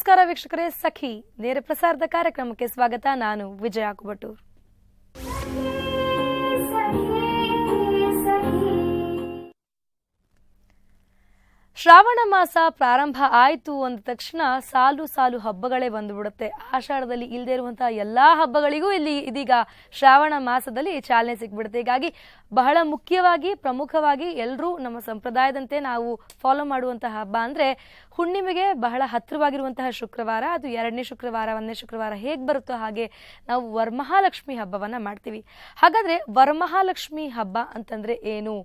ನಮಸ್ಕಾರ ವೀಕ್ಷಕರೇ, ಸಖಿ ನೇರ ಪ್ರಸಾರದ ಕಾರ್ಯಕ್ರಮಕ್ಕೆ ಸ್ವಾಗತ. ನಾನು ವಿಜಯ ಕುಬಟೂರ್. ಶ್ರಾವಣ ಮಾಸ ಪ್ರಾರಂಭ ಆಯಿತು ಅಂದ ತಕ್ಷಣ ಸಾಲು ಸಾಲು ಹಬ್ಬಗಳೇ ಬಂದುಬಿಡುತ್ತೆ. ಆಷಾಢದಲ್ಲಿ ಇಲ್ಲದೆ ಇರುವಂತಹ ಎಲ್ಲಾ ಹಬ್ಬಗಳಿಗೂ ಇದೀಗ ಶ್ರಾವಣ ಮಾಸದಲ್ಲಿ ಚಾಲನೆ ಸಿಕ್ಬಿಡುತ್ತೆ. ಹೀಗಾಗಿ ಬಹಳ ಮುಖ್ಯವಾಗಿ ಪ್ರಮುಖವಾಗಿ ಎಲ್ಲರೂ ನಮ್ಮ ಸಂಪ್ರದಾಯದಂತೆ ನಾವು ಫಾಲೋ ಮಾಡುವಂತಹ ಹಬ್ಬ ಅಂದ್ರೆ ಹುಣ್ಣಿಮೆಗೆ ಬಹಳ ಹತ್ತಿರವಾಗಿರುವಂತಹ ಶುಕ್ರವಾರ, ಅದು 2ನೇ ಶುಕ್ರವಾರ 1ನೇ ಶುಕ್ರವಾರ ಹೇಗೆ ಬರುತ್ತೋ ಹಾಗೆ ನಾವು ವರಮಹಾಲಕ್ಷ್ಮಿ ಹಬ್ಬವನ್ನ ಮಾಡ್ತೀವಿ. ಹಾಗಾದ್ರೆ ವರಮಹಾಲಕ್ಷ್ಮಿ ಹಬ್ಬ ಅಂತಂದ್ರೆ ಏನು?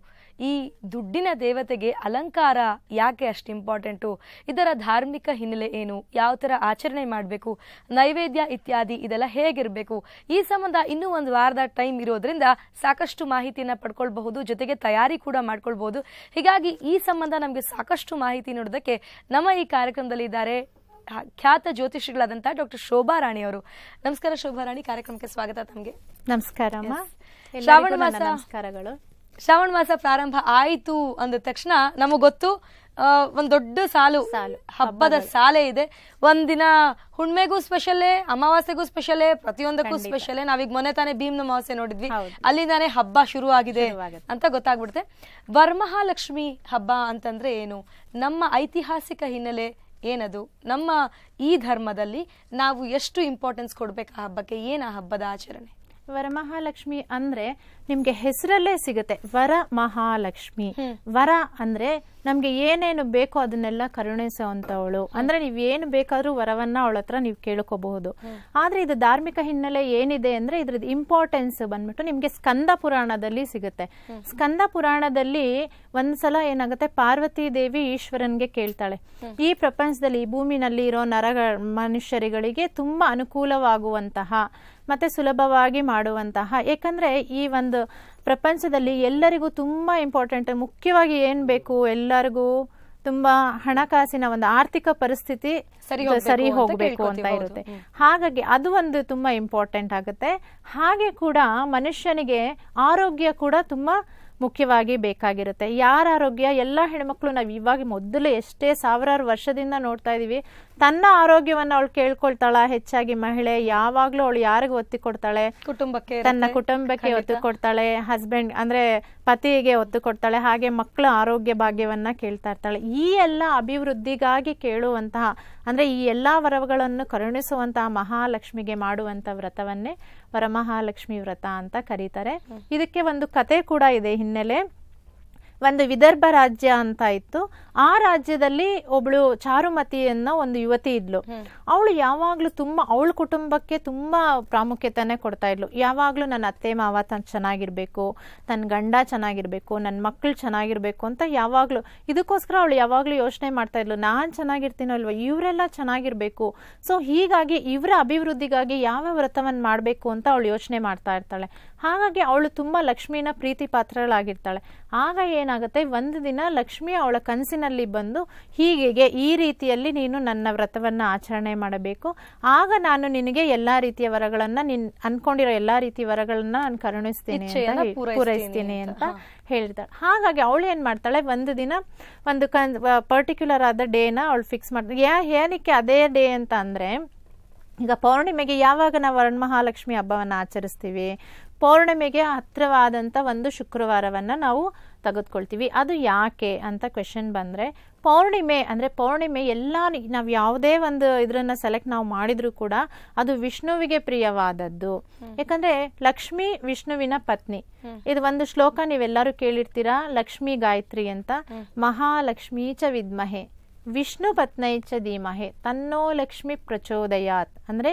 ಈ ದುಡ್ಡಿನ ದೇವತೆಗೆ ಅಲಂಕಾರ ಯಾಕೆ ಅಷ್ಟು ಇಂಪಾರ್ಟೆಂಟು? ಇದರ ಧಾರ್ಮಿಕ ಹಿನ್ನೆಲೆ ಏನು? ಯಾವ ಥರ ಆಚರಣೆ ಮಾಡಬೇಕು? ನೈವೇದ್ಯ ಇತ್ಯಾದಿ ಇದೆಲ್ಲ ಹೇಗಿರಬೇಕು? ಈ ಸಂಬಂಧ ಇನ್ನೂ ಒಂದು ವಾರದ ಟೈಮ್ ಇರೋದ್ರಿಂದ ಸಾಕಷ್ಟು ಮಾಹಿತಿಯನ್ನು ಪಡ್ಕೊಳ್ಬಹುದು, ಜೊತೆಗೆ ತಯಾರಿ ಕೂಡ ಮಾಡ್ಕೊಳ್ಬಹುದು. ಹೀಗಾಗಿ ಈ ಸಂಬಂಧ ನಮಗೆ ಸಾಕಷ್ಟು ಮಾಹಿತಿ ನೋಡೋದಕ್ಕೆ ನಮ್ಮ ಈ ಕಾರ್ಯಕ್ರಮದಲ್ಲಿ ಇದ್ದಾರೆ ಖ್ಯಾತ ಜ್ಯೋತಿಷಿಗಳಾದಂಥ ಡಾಕ್ಟರ್ ಶೋಭಾ ರಾಣಿ ಅವರು. ನಮಸ್ಕಾರ ಶೋಭಾ ರಾಣಿ, ಕಾರ್ಯಕ್ರಮಕ್ಕೆ ಸ್ವಾಗತ. ತಮಗೆ ನಮಸ್ಕಾರ. ಶ್ರಾವಣ ಮಾಸ ನಮಸ್ಕಾರಗಳು. ಶ್ರಾವಣ ಮಾಸ ಪ್ರಾರಂಭ ಆಯಿತು ಅಂದ ತಕ್ಷಣ ನಮಗ್ ಗೊತ್ತು ಒಂದ್ ದೊಡ್ಡ ಸಾಲು ಹಬ್ಬದ ಸಾಲೆ ಇದೆ. ಒಂದಿನ ಹುಣ್ಮೆಗೂ ಸ್ಪೆಷಲೇ, ಅಮಾವಾಸ್ಯೆಗೂ ಸ್ಪೆಷಲೇ, ಪ್ರತಿಯೊಂದಕ್ಕೂ ಸ್ಪೆಷಲೇ. ನಾವೀಗ ಮೊನ್ನೆ ತಾನೇ ಭೀಮ್ ಅಮಾವಾಸ್ಯೆ ನೋಡಿದ್ವಿ, ಅಲ್ಲಿಂದಾನೇ ಹಬ್ಬ ಶುರು ಆಗಿದೆ ಅಂತ ಗೊತ್ತಾಗ್ಬಿಡುತ್ತೆ. ವರಮಹಾಲಕ್ಷ್ಮಿ ಹಬ್ಬ ಅಂತಂದ್ರೆ ಏನು? ನಮ್ಮ ಐತಿಹಾಸಿಕ ಹಿನ್ನೆಲೆ ಏನದು? ನಮ್ಮ ಈ ಧರ್ಮದಲ್ಲಿ ನಾವು ಎಷ್ಟು ಇಂಪಾರ್ಟೆನ್ಸ್ ಕೊಡ್ಬೇಕು ಆ ಹಬ್ಬಕ್ಕೆ? ಏನ್ ಆ ಹಬ್ಬದ ಆಚರಣೆ? ವರಮಹಾಲಕ್ಷ್ಮಿ ಅಂದ್ರೆ ನಿಮ್ಗೆ ಹೆಸರಲ್ಲೇ ಸಿಗುತ್ತೆ, ವರ ಮಹಾಲಕ್ಷ್ಮಿ. ವರ ಅಂದ್ರೆ ನಮ್ಗೆ ಏನೇನು ಬೇಕೋ ಅದನ್ನೆಲ್ಲ ಕರುಣಿಸುವಂತವಳು. ಅಂದ್ರೆ ನೀವ್ ಏನು ಬೇಕಾದ್ರೂ ವರವನ್ನ ಅವಳ ಹತ್ರ ನೀವು ಕೇಳ್ಕೋಬಹುದು. ಆದ್ರೆ ಇದು ಧಾರ್ಮಿಕ ಹಿನ್ನೆಲೆ ಏನಿದೆ ಅಂದ್ರೆ ಇದ್ರದ್ದು ಇಂಪಾರ್ಟೆನ್ಸ್ ಬಂದ್ಬಿಟ್ಟು ನಿಮ್ಗೆ ಸ್ಕಂದ ಪುರಾಣದಲ್ಲಿ ಸಿಗುತ್ತೆ. ಸ್ಕಂದ ಪುರಾಣದಲ್ಲಿ ಒಂದ್ಸಲ ಏನಾಗುತ್ತೆ, ಪಾರ್ವತಿ ದೇವಿ ಈಶ್ವರನ್ಗೆ ಕೇಳ್ತಾಳೆ, ಈ ಪ್ರಪಂಚದಲ್ಲಿ ಈ ಭೂಮಿನಲ್ಲಿ ಇರೋ ಮನುಷ್ಯರುಗಳಿಗೆ ತುಂಬಾ ಅನುಕೂಲವಾಗುವಂತಹ ಮತ್ತೆ ಸುಲಭವಾಗಿ ಮಾಡುವಂತಹ, ಯಾಕಂದ್ರೆ ಈ ಒಂದು ಪ್ರಪಂಚದಲ್ಲಿ ಎಲ್ಲರಿಗೂ ತುಂಬಾ ಇಂಪಾರ್ಟೆಂಟ್, ಮುಖ್ಯವಾಗಿ ಏನ್ ಬೇಕು, ಎಲ್ಲರಿಗೂ ತುಂಬಾ ಹಣಕಾಸಿನ ಒಂದು ಆರ್ಥಿಕ ಪರಿಸ್ಥಿತಿ ಸರಿ ಹೋಗ್ಬೇಕು ಅಂತ ಇರುತ್ತೆ. ಹಾಗಾಗಿ ಅದು ಒಂದು ತುಂಬಾ ಇಂಪಾರ್ಟೆಂಟ್ ಆಗುತ್ತೆ. ಹಾಗೆ ಕೂಡ ಮನುಷ್ಯನಿಗೆ ಆರೋಗ್ಯ ಕೂಡ ತುಂಬಾ ಮುಖ್ಯವಾಗಿ ಬೇಕಾಗಿರುತ್ತೆ. ಯಾರ ಆರೋಗ್ಯ? ಎಲ್ಲ ಹೆಣ್ಮಕ್ಳು ನಾವು ಇವಾಗ ಮೊದಲು ಎಷ್ಟೇ ಸಾವಿರಾರು ವರ್ಷದಿಂದ ನೋಡ್ತಾ ಇದೀವಿ, ತನ್ನ ಆರೋಗ್ಯವನ್ನ ಅವಳು ಕೇಳ್ಕೊಳ್ತಾಳ. ಹೆಚ್ಚಾಗಿ ಮಹಿಳೆ ಯಾವಾಗ್ಲೂ ಅವಳು ಯಾರಿಗೂ ಒತ್ತಿ ಕೊಡ್ತಾಳೆ? ಕುಟುಂಬಕ್ಕೆ, ತನ್ನ ಕುಟುಂಬಕ್ಕೆ ಒತ್ತು ಕೊಡ್ತಾಳೆ. ಹಸ್ಬೆಂಡ್ ಅಂದ್ರೆ ಪತಿಗೆ ಒತ್ತು ಕೊಡ್ತಾಳೆ. ಹಾಗೆ ಮಕ್ಕಳ ಆರೋಗ್ಯ ಭಾಗ್ಯವನ್ನ ಕೇಳ್ತಾ ಇರ್ತಾಳೆ. ಈ ಎಲ್ಲ ಅಭಿವೃದ್ಧಿಗಾಗಿ ಕೇಳುವಂತಹ, ಅಂದ್ರೆ ಈ ಎಲ್ಲಾ ವರಗಳನ್ನು ಕರುಣಿಸುವಂತಹ ಮಹಾಲಕ್ಷ್ಮಿಗೆ ಮಾಡುವಂತ ವ್ರತವನ್ನೇ ವರಮಹಾಲಕ್ಷ್ಮಿ ವ್ರತ ಅಂತ ಕರೀತಾರೆ. ಇದಕ್ಕೆ ಒಂದು ಕತೆ ಕೂಡ ಇದೆ ಹಿನ್ನೆಲೆ. ಒಂದು ವಿದರ್ಭ ರಾಜ್ಯ ಅಂತ ಇತ್ತು. ಆ ರಾಜ್ಯದಲ್ಲಿ ಒಬ್ಳು ಚಾರುಮತಿ ಅನ್ನೋ ಒಂದು ಯುವತಿ ಇದ್ಲು. ಅವಳು ಯಾವಾಗ್ಲೂ ತುಂಬಾ ಅವಳ ಕುಟುಂಬಕ್ಕೆ ತುಂಬಾ ಪ್ರಾಮುಖ್ಯತೆನೆ ಕೊಡ್ತಾ ಇದ್ಲು. ಯಾವಾಗ್ಲೂ ನನ್ನ ಅತ್ತೆ ಮಾವ ಚೆನ್ನಾಗಿರ್ಬೇಕು, ತನ್ನ ಗಂಡ ಚೆನ್ನಾಗಿರ್ಬೇಕು, ನನ್ನ ಮಕ್ಕಳು ಚೆನ್ನಾಗಿರ್ಬೇಕು ಅಂತ ಯಾವಾಗ್ಲೂ, ಇದಕ್ಕೋಸ್ಕರ ಅವಳು ಯಾವಾಗ್ಲೂ ಯೋಚನೆ ಮಾಡ್ತಾ ಇದ್ಲು, ನಾನ್ ಚೆನ್ನಾಗಿರ್ತೀನೋ ಅಲ್ವಾ, ಇವರೆಲ್ಲ ಚೆನ್ನಾಗಿರ್ಬೇಕು. ಸೊ ಹೀಗಾಗಿ ಇವರ ಅಭಿವೃದ್ಧಿಗಾಗಿ ಯಾವ ವ್ರತವನ್ನ ಮಾಡ್ಬೇಕು ಅಂತ ಅವಳು ಯೋಚನೆ ಮಾಡ್ತಾ ಇರ್ತಾಳೆ. ಹಾಗಾಗಿ ಅವಳು ತುಂಬಾ ಲಕ್ಷ್ಮಿನ ಪ್ರೀತಿ ಪಾತ್ರಳಾಗಿರ್ತಾಳೆ. ಆಗ ಏನಾಗುತ್ತೆ, ಒಂದು ದಿನ ಲಕ್ಷ್ಮಿ ಅವಳ ಕನಸಿನಲ್ಲಿ ಬಂದು, ಹೀಗೆ ಈ ರೀತಿಯಲ್ಲಿ ನೀನು ನನ್ನ ವ್ರತವನ್ನ ಆಚರಣೆ ಮಾಡಬೇಕು, ಆಗ ನಾನು ನಿನಗೆ ಎಲ್ಲಾ ರೀತಿಯ ವರಗಳನ್ನ, ನೀನ್ ಅನ್ಕೊಂಡಿರೋ ಎಲ್ಲಾ ರೀತಿಯ ವರಗಳನ್ನ ನಾನು ಕರುಣಿಸ್ತೀನಿ, ಪೂರೈಸ್ತೀನಿ ಅಂತ ಹೇಳ್ತಾಳೆ. ಹಾಗಾಗಿ ಅವಳು ಏನ್ ಮಾಡ್ತಾಳೆ, ಒಂದು ದಿನ ಒಂದು ಪರ್ಟಿಕ್ಯುಲರ್ ಆದ ಡೇನ ಅವಳು ಫಿಕ್ಸ್ ಮಾಡ್ತಾಳೆ. ಏನಕ್ಕೆ ಅದೇ ಡೇ ಅಂತ ಅಂದ್ರೆ, ಈಗ ಪೌರ್ಣಿಮೆಗೆ ಯಾವಾಗ ನಾವು ವರಮಹಾಲಕ್ಷ್ಮಿ ಹಬ್ಬವನ್ನ ಆಚರಿಸ್ತೀವಿ, ಪೌರ್ಣಿಮೆಗೆ ಹತ್ರವಾದಂತ ಒಂದು ಶುಕ್ರವಾರವನ್ನ ನಾವು ತೆಗೆದುಕೊಳ್ತೀವಿ. ಅದು ಯಾಕೆ ಅಂತ ಕ್ವೆಶನ್ ಬಂದ್ರೆ, ಪೌರ್ಣಿಮೆ ಅಂದ್ರೆ ಪೌರ್ಣಿಮೆ ಎಲ್ಲ ನಾವು ಯಾವುದೇ ಒಂದು ಇದ್ರನ್ನ ಸೆಲೆಕ್ಟ್ ನಾವು ಮಾಡಿದ್ರು ಕೂಡ ಅದು ವಿಷ್ಣುವಿಗೆ ಪ್ರಿಯವಾದದ್ದು. ಯಾಕಂದ್ರೆ ಲಕ್ಷ್ಮಿ ವಿಷ್ಣುವಿನ ಪತ್ನಿ. ಇದು ಒಂದು ಶ್ಲೋಕ ನೀವೆಲ್ಲರೂ ಕೇಳಿರ್ತೀರಾ, ಲಕ್ಷ್ಮೀ ಗಾಯತ್ರಿ ಅಂತ. ಮಹಾಲಕ್ಷ್ಮೀ ಚ ವಿದ್ಮಹೆ ವಿಷ್ಣು ಪತ್ನೈಚ ಧೀಮಹೆ ತನ್ನೋ ಲಕ್ಷ್ಮಿ ಪ್ರಚೋದಯಾತ್. ಅಂದ್ರೆ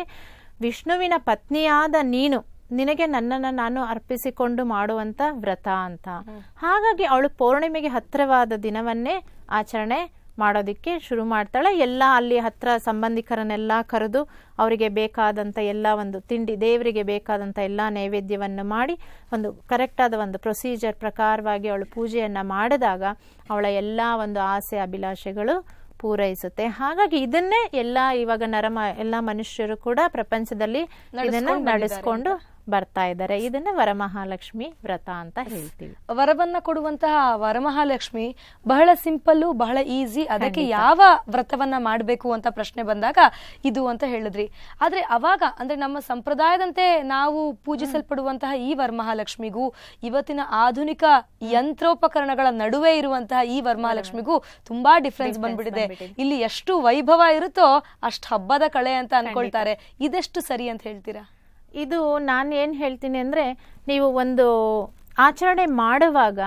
ವಿಷ್ಣುವಿನ ಪತ್ನಿಯಾದ ನೀನು, ನಿನಗೆ ನನ್ನನ್ನು ನಾನು ಅರ್ಪಿಸಿಕೊಂಡು ಮಾಡುವಂತ ವ್ರತ ಅಂತ. ಹಾಗಾಗಿ ಅವಳು ಪೌರ್ಣಿಮೆಗೆ ಹತ್ತಿರವಾದ ದಿನವನ್ನೇ ಆಚರಣೆ ಮಾಡೋದಿಕ್ಕೆ ಶುರು ಮಾಡ್ತಾಳೆ. ಎಲ್ಲ ಅಲ್ಲಿ ಹತ್ರ ಸಂಬಂಧಿಕರನ್ನೆಲ್ಲ ಕರೆದು ಅವರಿಗೆ ಬೇಕಾದಂತ ಎಲ್ಲ ಒಂದು ತಿಂಡಿ, ದೇವರಿಗೆ ಬೇಕಾದಂತ ಎಲ್ಲ ನೈವೇದ್ಯವನ್ನು ಮಾಡಿ ಒಂದು ಕರೆಕ್ಟ್ ಆದ ಒಂದು ಪ್ರೊಸೀಜರ್ ಪ್ರಕಾರವಾಗಿ ಅವಳು ಪೂಜೆಯನ್ನ ಮಾಡಿದಾಗ ಅವಳ ಎಲ್ಲ ಒಂದು ಆಸೆ ಅಭಿಲಾಷೆಗಳು ಪೂರೈಸುತ್ತೆ. ಹಾಗಾಗಿ ಇದನ್ನೇ ಎಲ್ಲ ಇವಾಗ ಎಲ್ಲ ಮನುಷ್ಯರು ಕೂಡ ಪ್ರಪಂಚದಲ್ಲಿ ಇದನ್ನ ನಡೆಸ್ಕೊಂಡು ಬರ್ತಾ ಇದ್ದಾರೆ. ಇದನ್ನ ವರಮಹಾಲಕ್ಷ್ಮಿ ವ್ರತ ಅಂತ ಹೇಳ್ತೀವಿ. ವರವನ್ನ ಕೊಡುವಂತಹ ವರಮಹಾಲಕ್ಷ್ಮಿ ಬಹಳ ಸಿಂಪಲ್, ಬಹಳ ಈಸಿ. ಅದಕ್ಕೆ ಯಾವ ವ್ರತವನ್ನ ಮಾಡಬೇಕು ಅಂತ ಪ್ರಶ್ನೆ ಬಂದಾಗ ಇದು ಅಂತ ಹೇಳಿದ್ರಿ. ಆದ್ರೆ ಅವಾಗ ಅಂದ್ರೆ ನಮ್ಮ ಸಂಪ್ರದಾಯದಂತೆ ನಾವು ಪೂಜಿಸಲ್ಪಡುವಂತಹ ಈ ವರಮಹಾಲಕ್ಷ್ಮಿಗೂ ಇವತ್ತಿನ ಆಧುನಿಕ ಯಂತ್ರೋಪಕರಣಗಳ ನಡುವೆ ಇರುವಂತಹ ಈ ವರಮಹಾಲಕ್ಷ್ಮಿಗೂ ತುಂಬಾ ಡಿಫ್ರೆನ್ಸ್ ಬಂದ್ಬಿಟ್ಟಿದೆ. ಇಲ್ಲಿ ಎಷ್ಟು ವೈಭವ ಇರುತ್ತೋ ಅಷ್ಟು ಹಬ್ಬದ ಕಳೆ ಅಂತ ಅನ್ಕೊಳ್ತಾರೆ. ಇದೆಷ್ಟು ಸರಿ ಅಂತ ಹೇಳ್ತೀರಾ? ಇದು ನಾನು ಏನು ಹೇಳ್ತೀನಿ ಅಂದರೆ, ನೀವು ಒಂದು ಆಚರಣೆ ಮಾಡುವಾಗ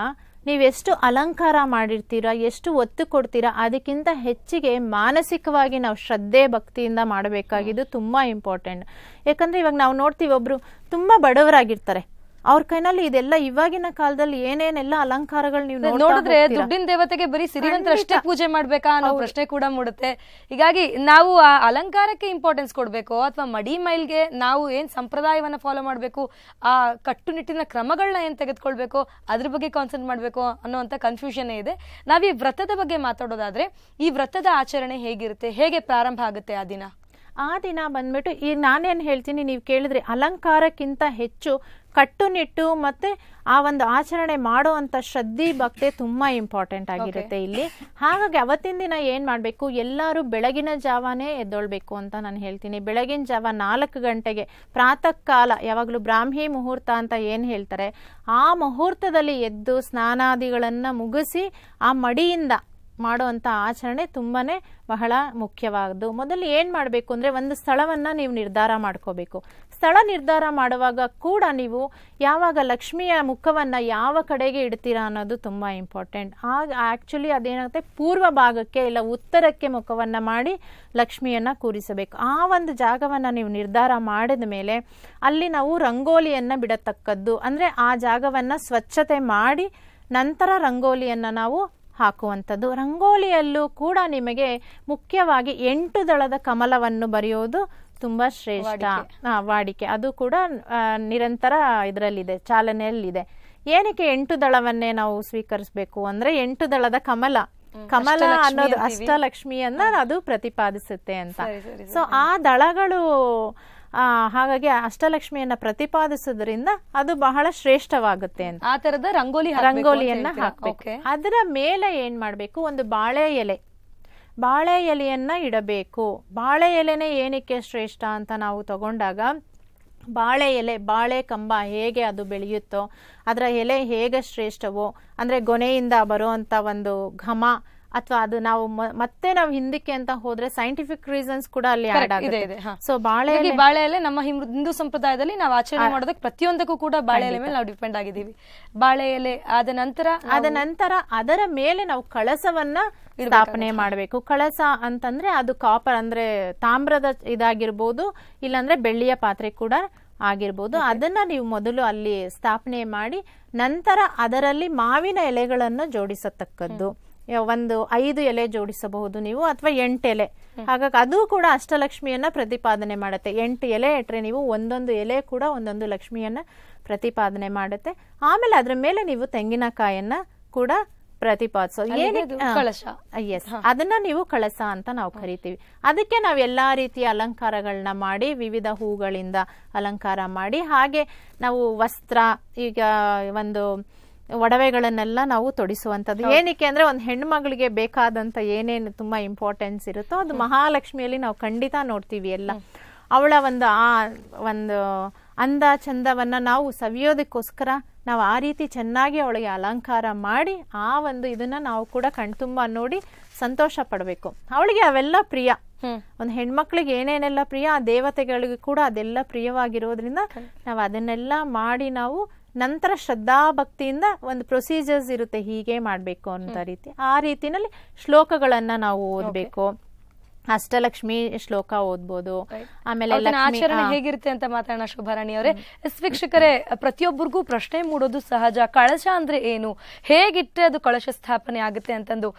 ನೀವೆಷ್ಟು ಅಲಂಕಾರ ಮಾಡಿರ್ತೀರಾ, ಎಷ್ಟು ಒತ್ತು ಕೊಡ್ತೀರಾ, ಅದಕ್ಕಿಂತ ಹೆಚ್ಚಿಗೆ ಮಾನಸಿಕವಾಗಿ ನಾವು ಶ್ರದ್ಧೆ ಭಕ್ತಿಯಿಂದ ಮಾಡಬೇಕಾಗಿದ್ದು ತುಂಬ ಇಂಪಾರ್ಟೆಂಟ್. ಯಾಕಂದರೆ ಇವಾಗ ನಾವು ನೋಡ್ತೀವಿ, ಒಬ್ಬರು ತುಂಬ ಬಡವರಾಗಿರ್ತಾರೆ, ಅವ್ರ ಕೈನಲ್ಲಿ ಇದೆಲ್ಲ ಇವಾಗಿನ ಕಾಲದಲ್ಲಿ ಏನೇನೆಲ್ಲ ಅಲಂಕಾರಗಳು ನೀವು ನೋಡಿದ್ರೆ ದುಡ್ಡಿನ ದೇವತೆಗೆ ಬರೀ ಸಿರಿವಂತರಷ್ಟೇ ಪೂಜೆ ಮಾಡ್ಬೇಕಾ ಅನ್ನೋ ಪ್ರಶ್ನೆ ಕೂಡ ಮೂಡುತ್ತೆ. ಹೀಗಾಗಿ ನಾವು ಆ ಅಲಂಕಾರಕ್ಕೆ ಇಂಪಾರ್ಟೆನ್ಸ್ ಕೊಡ್ಬೇಕು ಅಥವಾ ಮಡಿ ಮೈಲ್ಗೆ ನಾವು ಏನ್ ಸಂಪ್ರದಾಯವನ್ನ ಫಾಲೋ ಮಾಡ್ಬೇಕು, ಆ ಕಟ್ಟುನಿಟ್ಟಿನ ಕ್ರಮಗಳನ್ನ ಏನ್ ತೆಗೆದುಕೊಳ್ಬೇಕು ಅದ್ರ ಬಗ್ಗೆ ಕಾನ್ಸಂಟ್ರೇಟ್ ಮಾಡ್ಬೇಕು ಅನ್ನೋಂಥ ಕನ್ಫ್ಯೂಷನ್ ಇದೆ. ನಾವ್ ಈ ವ್ರತದ ಬಗ್ಗೆ ಮಾತಾಡೋದಾದ್ರೆ, ಈ ವ್ರತದ ಆಚರಣೆ ಹೇಗಿರುತ್ತೆ, ಹೇಗೆ ಪ್ರಾರಂಭ ಆಗುತ್ತೆ ಆ ದಿನ? ಆ ದಿನ ಬಂದ್ಬಿಟ್ಟು ಈಗ ನಾನೇನು ಹೇಳ್ತೀನಿ, ನೀವು ಕೇಳಿದ್ರೆ ಅಲಂಕಾರಕ್ಕಿಂತ ಹೆಚ್ಚು ಕಟ್ಟುನಿಟ್ಟು ಮತ್ತೆ ಆ ಒಂದು ಆಚರಣೆ ಮಾಡುವಂಥ ಶ್ರದ್ಧೆ ಭಕ್ತಿ ತುಂಬ ಇಂಪಾರ್ಟೆಂಟ್ ಆಗಿರುತ್ತೆ ಇಲ್ಲಿ. ಹಾಗಾಗಿ ಅವತ್ತಿನ ದಿನ ಏನು ಮಾಡಬೇಕು, ಎಲ್ಲರೂ ಬೆಳಗಿನ ಜಾವನೇ ಎದ್ದೊಳ್ಬೇಕು ಅಂತ ನಾನು ಹೇಳ್ತೀನಿ. ಬೆಳಗಿನ ಜಾವ 4 ಗಂಟೆಗೆ ಪ್ರಾತಃ ಕಾಲ, ಯಾವಾಗಲೂ ಬ್ರಾಹ್ಮಿ ಮುಹೂರ್ತ ಅಂತ ಏನು ಹೇಳ್ತಾರೆ, ಆ ಮುಹೂರ್ತದಲ್ಲಿ ಎದ್ದು ಸ್ನಾನಾದಿಗಳನ್ನು ಮುಗಿಸಿ ಆ ಮಡಿಯಿಂದ ಮಾಡುವಂಥ ಆಚರಣೆ ತುಂಬಾನೇ ಬಹಳ ಮುಖ್ಯವಾದ್ದು. ಮೊದಲು ಏನು ಮಾಡಬೇಕು ಅಂದರೆ, ಒಂದು ಸ್ಥಳವನ್ನು ನೀವು ನಿರ್ಧಾರ ಮಾಡ್ಕೋಬೇಕು. ಸ್ಥಳ ನಿರ್ಧಾರ ಮಾಡುವಾಗ ಕೂಡ ನೀವು ಯಾವಾಗ ಲಕ್ಷ್ಮಿಯ ಮುಖವನ್ನು ಯಾವ ಕಡೆಗೆ ಇಡ್ತೀರಾ ಅನ್ನೋದು ತುಂಬ ಇಂಪಾರ್ಟೆಂಟ್. ಆಗ ಆ್ಯಕ್ಚುಲಿ ಅದೇನಾಗುತ್ತೆ, ಪೂರ್ವ ಭಾಗಕ್ಕೆ ಇಲ್ಲ ಉತ್ತರಕ್ಕೆ ಮುಖವನ್ನು ಮಾಡಿ ಲಕ್ಷ್ಮಿಯನ್ನು ಕೂರಿಸಬೇಕು. ಆ ಒಂದು ಜಾಗವನ್ನು ನೀವು ನಿರ್ಧಾರ ಮಾಡಿದ ಮೇಲೆ ಅಲ್ಲಿ ನಾವು ರಂಗೋಲಿಯನ್ನು ಬಿಡತಕ್ಕದ್ದು, ಅಂದರೆ ಆ ಜಾಗವನ್ನು ಸ್ವಚ್ಛತೆ ಮಾಡಿ ನಂತರ ರಂಗೋಲಿಯನ್ನು ನಾವು ಹಾಕುವಂಥದ್ದು. ರಂಗೋಲಿಯಲ್ಲೂ ಕೂಡ ನಿಮಗೆ ಮುಖ್ಯವಾಗಿ 8 ದಳದ ಕಮಲವನ್ನು ಬರೆಯೋದು ತುಂಬ ಶ್ರೇಷ್ಠ ವಾಡಿಕೆ. ಅದು ಕೂಡ ನಿರಂತರ ಇದರಲ್ಲಿದೆ, ಚಾಲನೆಯಲ್ಲಿದೆ. ಏನಕ್ಕೆ 8 ದಳವನ್ನೇ ನಾವು ಸ್ವೀಕರಿಸಬೇಕು ಅಂದರೆ, 8 ದಳದ ಕಮಲ ಅನ್ನೋದು ಅಷ್ಟಲಕ್ಷ್ಮಿಯನ್ನ ಅದು ಪ್ರತಿಪಾದಿಸುತ್ತೆ ಅಂತ. ಸೊ ಆ ದಳಗಳು ಹಾಗಾಗಿ ಅಷ್ಟಲಕ್ಷ್ಮಿಯನ್ನ ಪ್ರತಿಪಾದಿಸೋದ್ರಿಂದ ಅದು ಬಹಳ ಶ್ರೇಷ್ಠವಾಗುತ್ತೆ ಅಂತ. ಆ ತರದ ರಂಗೋಲಿಯನ್ನ ಹಾಕ್ಬೇಕು. ಅದರ ಮೇಲೆ ಏನ್ ಮಾಡ್ಬೇಕು, ಒಂದು ಬಾಳೆ ಎಲೆಯನ್ನ ಇಡಬೇಕು. ಬಾಳೆ ಎಲೆನೇ ಏನಕ್ಕೆ ಶ್ರೇಷ್ಠ ಅಂತ ನಾವು ತಗೊಂಡಾಗ, ಬಾಳೆ ಕಂಬ ಹೇಗೆ ಅದು ಬೆಳೆಯುತ್ತೋ, ಅದರ ಎಲೆ ಹೇಗೆ ಶ್ರೇಷ್ಠವೋ, ಅಂದ್ರೆ ಗೊನೆಯಿಂದ ಬರುವಂತ ಒಂದು ಘಮ, ಅಥವಾ ಅದು ನಾವು ಮತ್ತೆ ನಾವು ಹಿಂದಕ್ಕೆ ಅಂತ ಹೋದ್ರೆ ಸೈಂಟಿಫಿಕ್ ರೀಸನ್ಸ್ ಕೂಡ ಅಲ್ಲಿ ಆಡ್ ಆಗುತ್ತೆ. ಸೊ ಬಾಳೆ ಎಲೆ ನಮ್ಮ ಹಿಂದೂ ಸಂಪ್ರದಾಯದಲ್ಲಿ ನಾವು ಆಚರಣೆ ಮಾಡೋದಕ್ಕೆ ಪ್ರತಿಯೊಂದಕ್ಕೂ ಕೂಡ ಬಾಳೆ ಎಲೆ ಮೇಲೆ ನಾವು ಡಿಪೆಂಡ್ ಆಗಿದ್ದೀವಿ. ಬಾಳೆ ಎಲೆ ಆದ ನಂತರ ಅದರ ಮೇಲೆ ನಾವು ಕಳಸವನ್ನ ಸ್ಥಾಪನೆ ಮಾಡಬೇಕು. ಕಳಸ ಅಂತಂದ್ರೆ ಅದು ಕಾಪರ್ ಅಂದ್ರೆ ತಾಮ್ರದ ಇದಾಗಿರ್ಬೋದು, ಇಲ್ಲಾಂದ್ರೆ ಬೆಳ್ಳಿಯ ಪಾತ್ರೆ ಕೂಡ ಆಗಿರ್ಬೋದು. ಅದನ್ನ ನೀವು ಮೊದಲು ಅಲ್ಲಿ ಸ್ಥಾಪನೆ ಮಾಡಿ ನಂತರ ಅದರಲ್ಲಿ ಮಾವಿನ ಎಲೆಗಳನ್ನು ಜೋಡಿಸತಕ್ಕದ್ದು. ಒಂದು 5 ಎಲೆ ಜೋಡಿಸಬಹುದು ನೀವು, ಅಥವಾ 8 ಎಲೆ. ಹಾಗಾಗಿ ಅದು ಕೂಡ ಅಷ್ಟಲಕ್ಷ್ಮಿಯನ್ನ ಪ್ರತಿಪಾದನೆ ಮಾಡುತ್ತೆ. 8 ಎಲೆ ಇಟ್ರೆ ನೀವು ಒಂದೊಂದು ಎಲೆ ಕೂಡ ಒಂದೊಂದು ಲಕ್ಷ್ಮಿಯನ್ನ ಪ್ರತಿಪಾದನೆ ಮಾಡುತ್ತೆ. ಆಮೇಲೆ ಅದ್ರ ಮೇಲೆ ನೀವು ತೆಂಗಿನಕಾಯನ್ನ ಕೂಡ ಪ್ರತಿಪಾದಿಸೋ ಅದನ್ನ ನೀವು ಕಳಸ ಅಂತ ನಾವು ಕರಿತೀವಿ. ಅದಕ್ಕೆ ನಾವು ಎಲ್ಲಾ ರೀತಿಯ ಅಲಂಕಾರಗಳನ್ನ ಮಾಡಿ, ವಿವಿಧ ಹೂಗಳಿಂದ ಅಲಂಕಾರ ಮಾಡಿ, ಹಾಗೆ ನಾವು ವಸ್ತ್ರ, ಈಗ ಒಂದು ಒಡವೆಗಳನ್ನೆಲ್ಲ ನಾವು ತೊಡಿಸುವಂಥದ್ದು. ಏನಕ್ಕೆ ಅಂದ್ರೆ, ಒಂದು ಹೆಣ್ಮಗಳಿಗೆ ಬೇಕಾದಂತ ಏನೇನು ತುಂಬಾ ಇಂಪಾರ್ಟೆನ್ಸ್ ಇರುತ್ತೋ ಅದು ಮಹಾಲಕ್ಷ್ಮಿಯಲ್ಲಿ ನಾವು ಖಂಡಿತ ನೋಡ್ತೀವಿ. ಎಲ್ಲ ಅವಳ ಒಂದು ಅಂದ ಚಂದವನ್ನ ನಾವು ಸವಿಯೋದಕ್ಕೋಸ್ಕರ ನಾವು ಆ ರೀತಿ ಚೆನ್ನಾಗಿ ಅವಳಿಗೆ ಅಲಂಕಾರ ಮಾಡಿ ಆ ಒಂದು ಇದನ್ನ ನಾವು ಕೂಡ ಕಣ್ತುಂಬ ನೋಡಿ ಸಂತೋಷ ಪಡಬೇಕು. ಅವಳಿಗೆ ಅವೆಲ್ಲ ಪ್ರಿಯ. ಒಂದು ಹೆಣ್ಮಕ್ಳಿಗೆ ಏನೇನೆಲ್ಲ ಪ್ರಿಯ, ಆ ದೇವತೆಗಳಿಗೆ ಕೂಡ ಅದೆಲ್ಲ ಪ್ರಿಯವಾಗಿರೋದ್ರಿಂದ ನಾವು ಅದನ್ನೆಲ್ಲ ಮಾಡಿ ನಾವು ನಂತರ ಶ್ರದ್ಧಾ ಭಕ್ತಿಯಿಂದ ಒಂದು ಪ್ರೊಸೀಜರ್ಸ್ ಇರುತ್ತೆ, ಹೀಗೆ ಮಾಡ್ಬೇಕು ಅಂತ ರೀತಿ. ಆ ರೀತಿನಲ್ಲಿ ಶ್ಲೋಕಗಳನ್ನ ನಾವು ಓದ್ಬೇಕು. ಅಷ್ಟಲಕ್ಷ್ಮಿ ಶ್ಲೋಕ ಓದ್ಬೋದು. ಆಮೇಲೆ ಆಚರಣೆ ಹೇಗಿರುತ್ತೆ ಅಂತ ಮಾತಾಡೋಣ ಶೋಭಾರಾಣಿ ಅವರೇ. ವೀಕ್ಷಕರೇ, ಪ್ರತಿಯೊಬ್ಬರಿಗೂ ಪ್ರಶ್ನೆ ಮೂಡೋದು ಸಹಜ. ಕಳಶ ಅಂದ್ರೆ ಏನು, ಹೇಗಿಟ್ಟರೆ ಅದು ಕಳಶ ಸ್ಥಾಪನೆ ಆಗುತ್ತೆ ಅಂತಂದು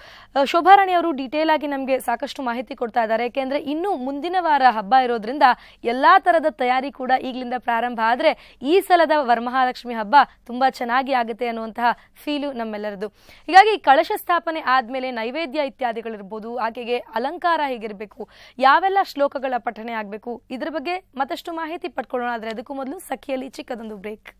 ಶೋಭಾರಾಣಿ ಅವರು ಡೀಟೇಲ್ ಆಗಿ ನಮ್ಗೆ ಸಾಕಷ್ಟು ಮಾಹಿತಿ ಕೊಡ್ತಾ ಇದ್ದಾರೆ. ಯಾಕೆಂದ್ರೆ ಇನ್ನು ಮುಂದಿನ ವಾರ ಹಬ್ಬ ಇರೋದ್ರಿಂದ ಎಲ್ಲಾ ತರದ ತಯಾರಿ ಕೂಡ ಈಗಲಿಂದ ಪ್ರಾರಂಭ ಆದ್ರೆ ಈ ಸಲದ ವರಮಹಾಲಕ್ಷ್ಮಿ ಹಬ್ಬ ತುಂಬಾ ಚೆನ್ನಾಗಿ ಆಗುತ್ತೆ ಅನ್ನುವಂತಹ ಫೀಲು ನಮ್ಮೆಲ್ಲರದು. ಹೀಗಾಗಿ ಕಳಶ ಸ್ಥಾಪನೆ ಆದ್ಮೇಲೆ ನೈವೇದ್ಯ ಇತ್ಯಾದಿಗಳಿರ್ಬೋದು, ಆಕೆಗೆ ಅಲಂಕಾರ ಹೇಗಿರ್ಬೇಕು, ಹೇಗಿರಬೇಕು, ಯಾವೆಲ್ಲ ಶ್ಲೋಕಗಳ ಪಠನೆ ಆಗಬೇಕು, ಇದ್ರ ಬಗ್ಗೆ ಮತ್ತಷ್ಟು ಮಾಹಿತಿ ಪಡ್ಕೊಳ್ಳೋಣ. ಆದರೆ ಅದಕ್ಕೂ ಮೊದಲು ಸಖಿಯಲ್ಲಿ ಚಿಕ್ಕದೊಂದು ಬ್ರೇಕ್.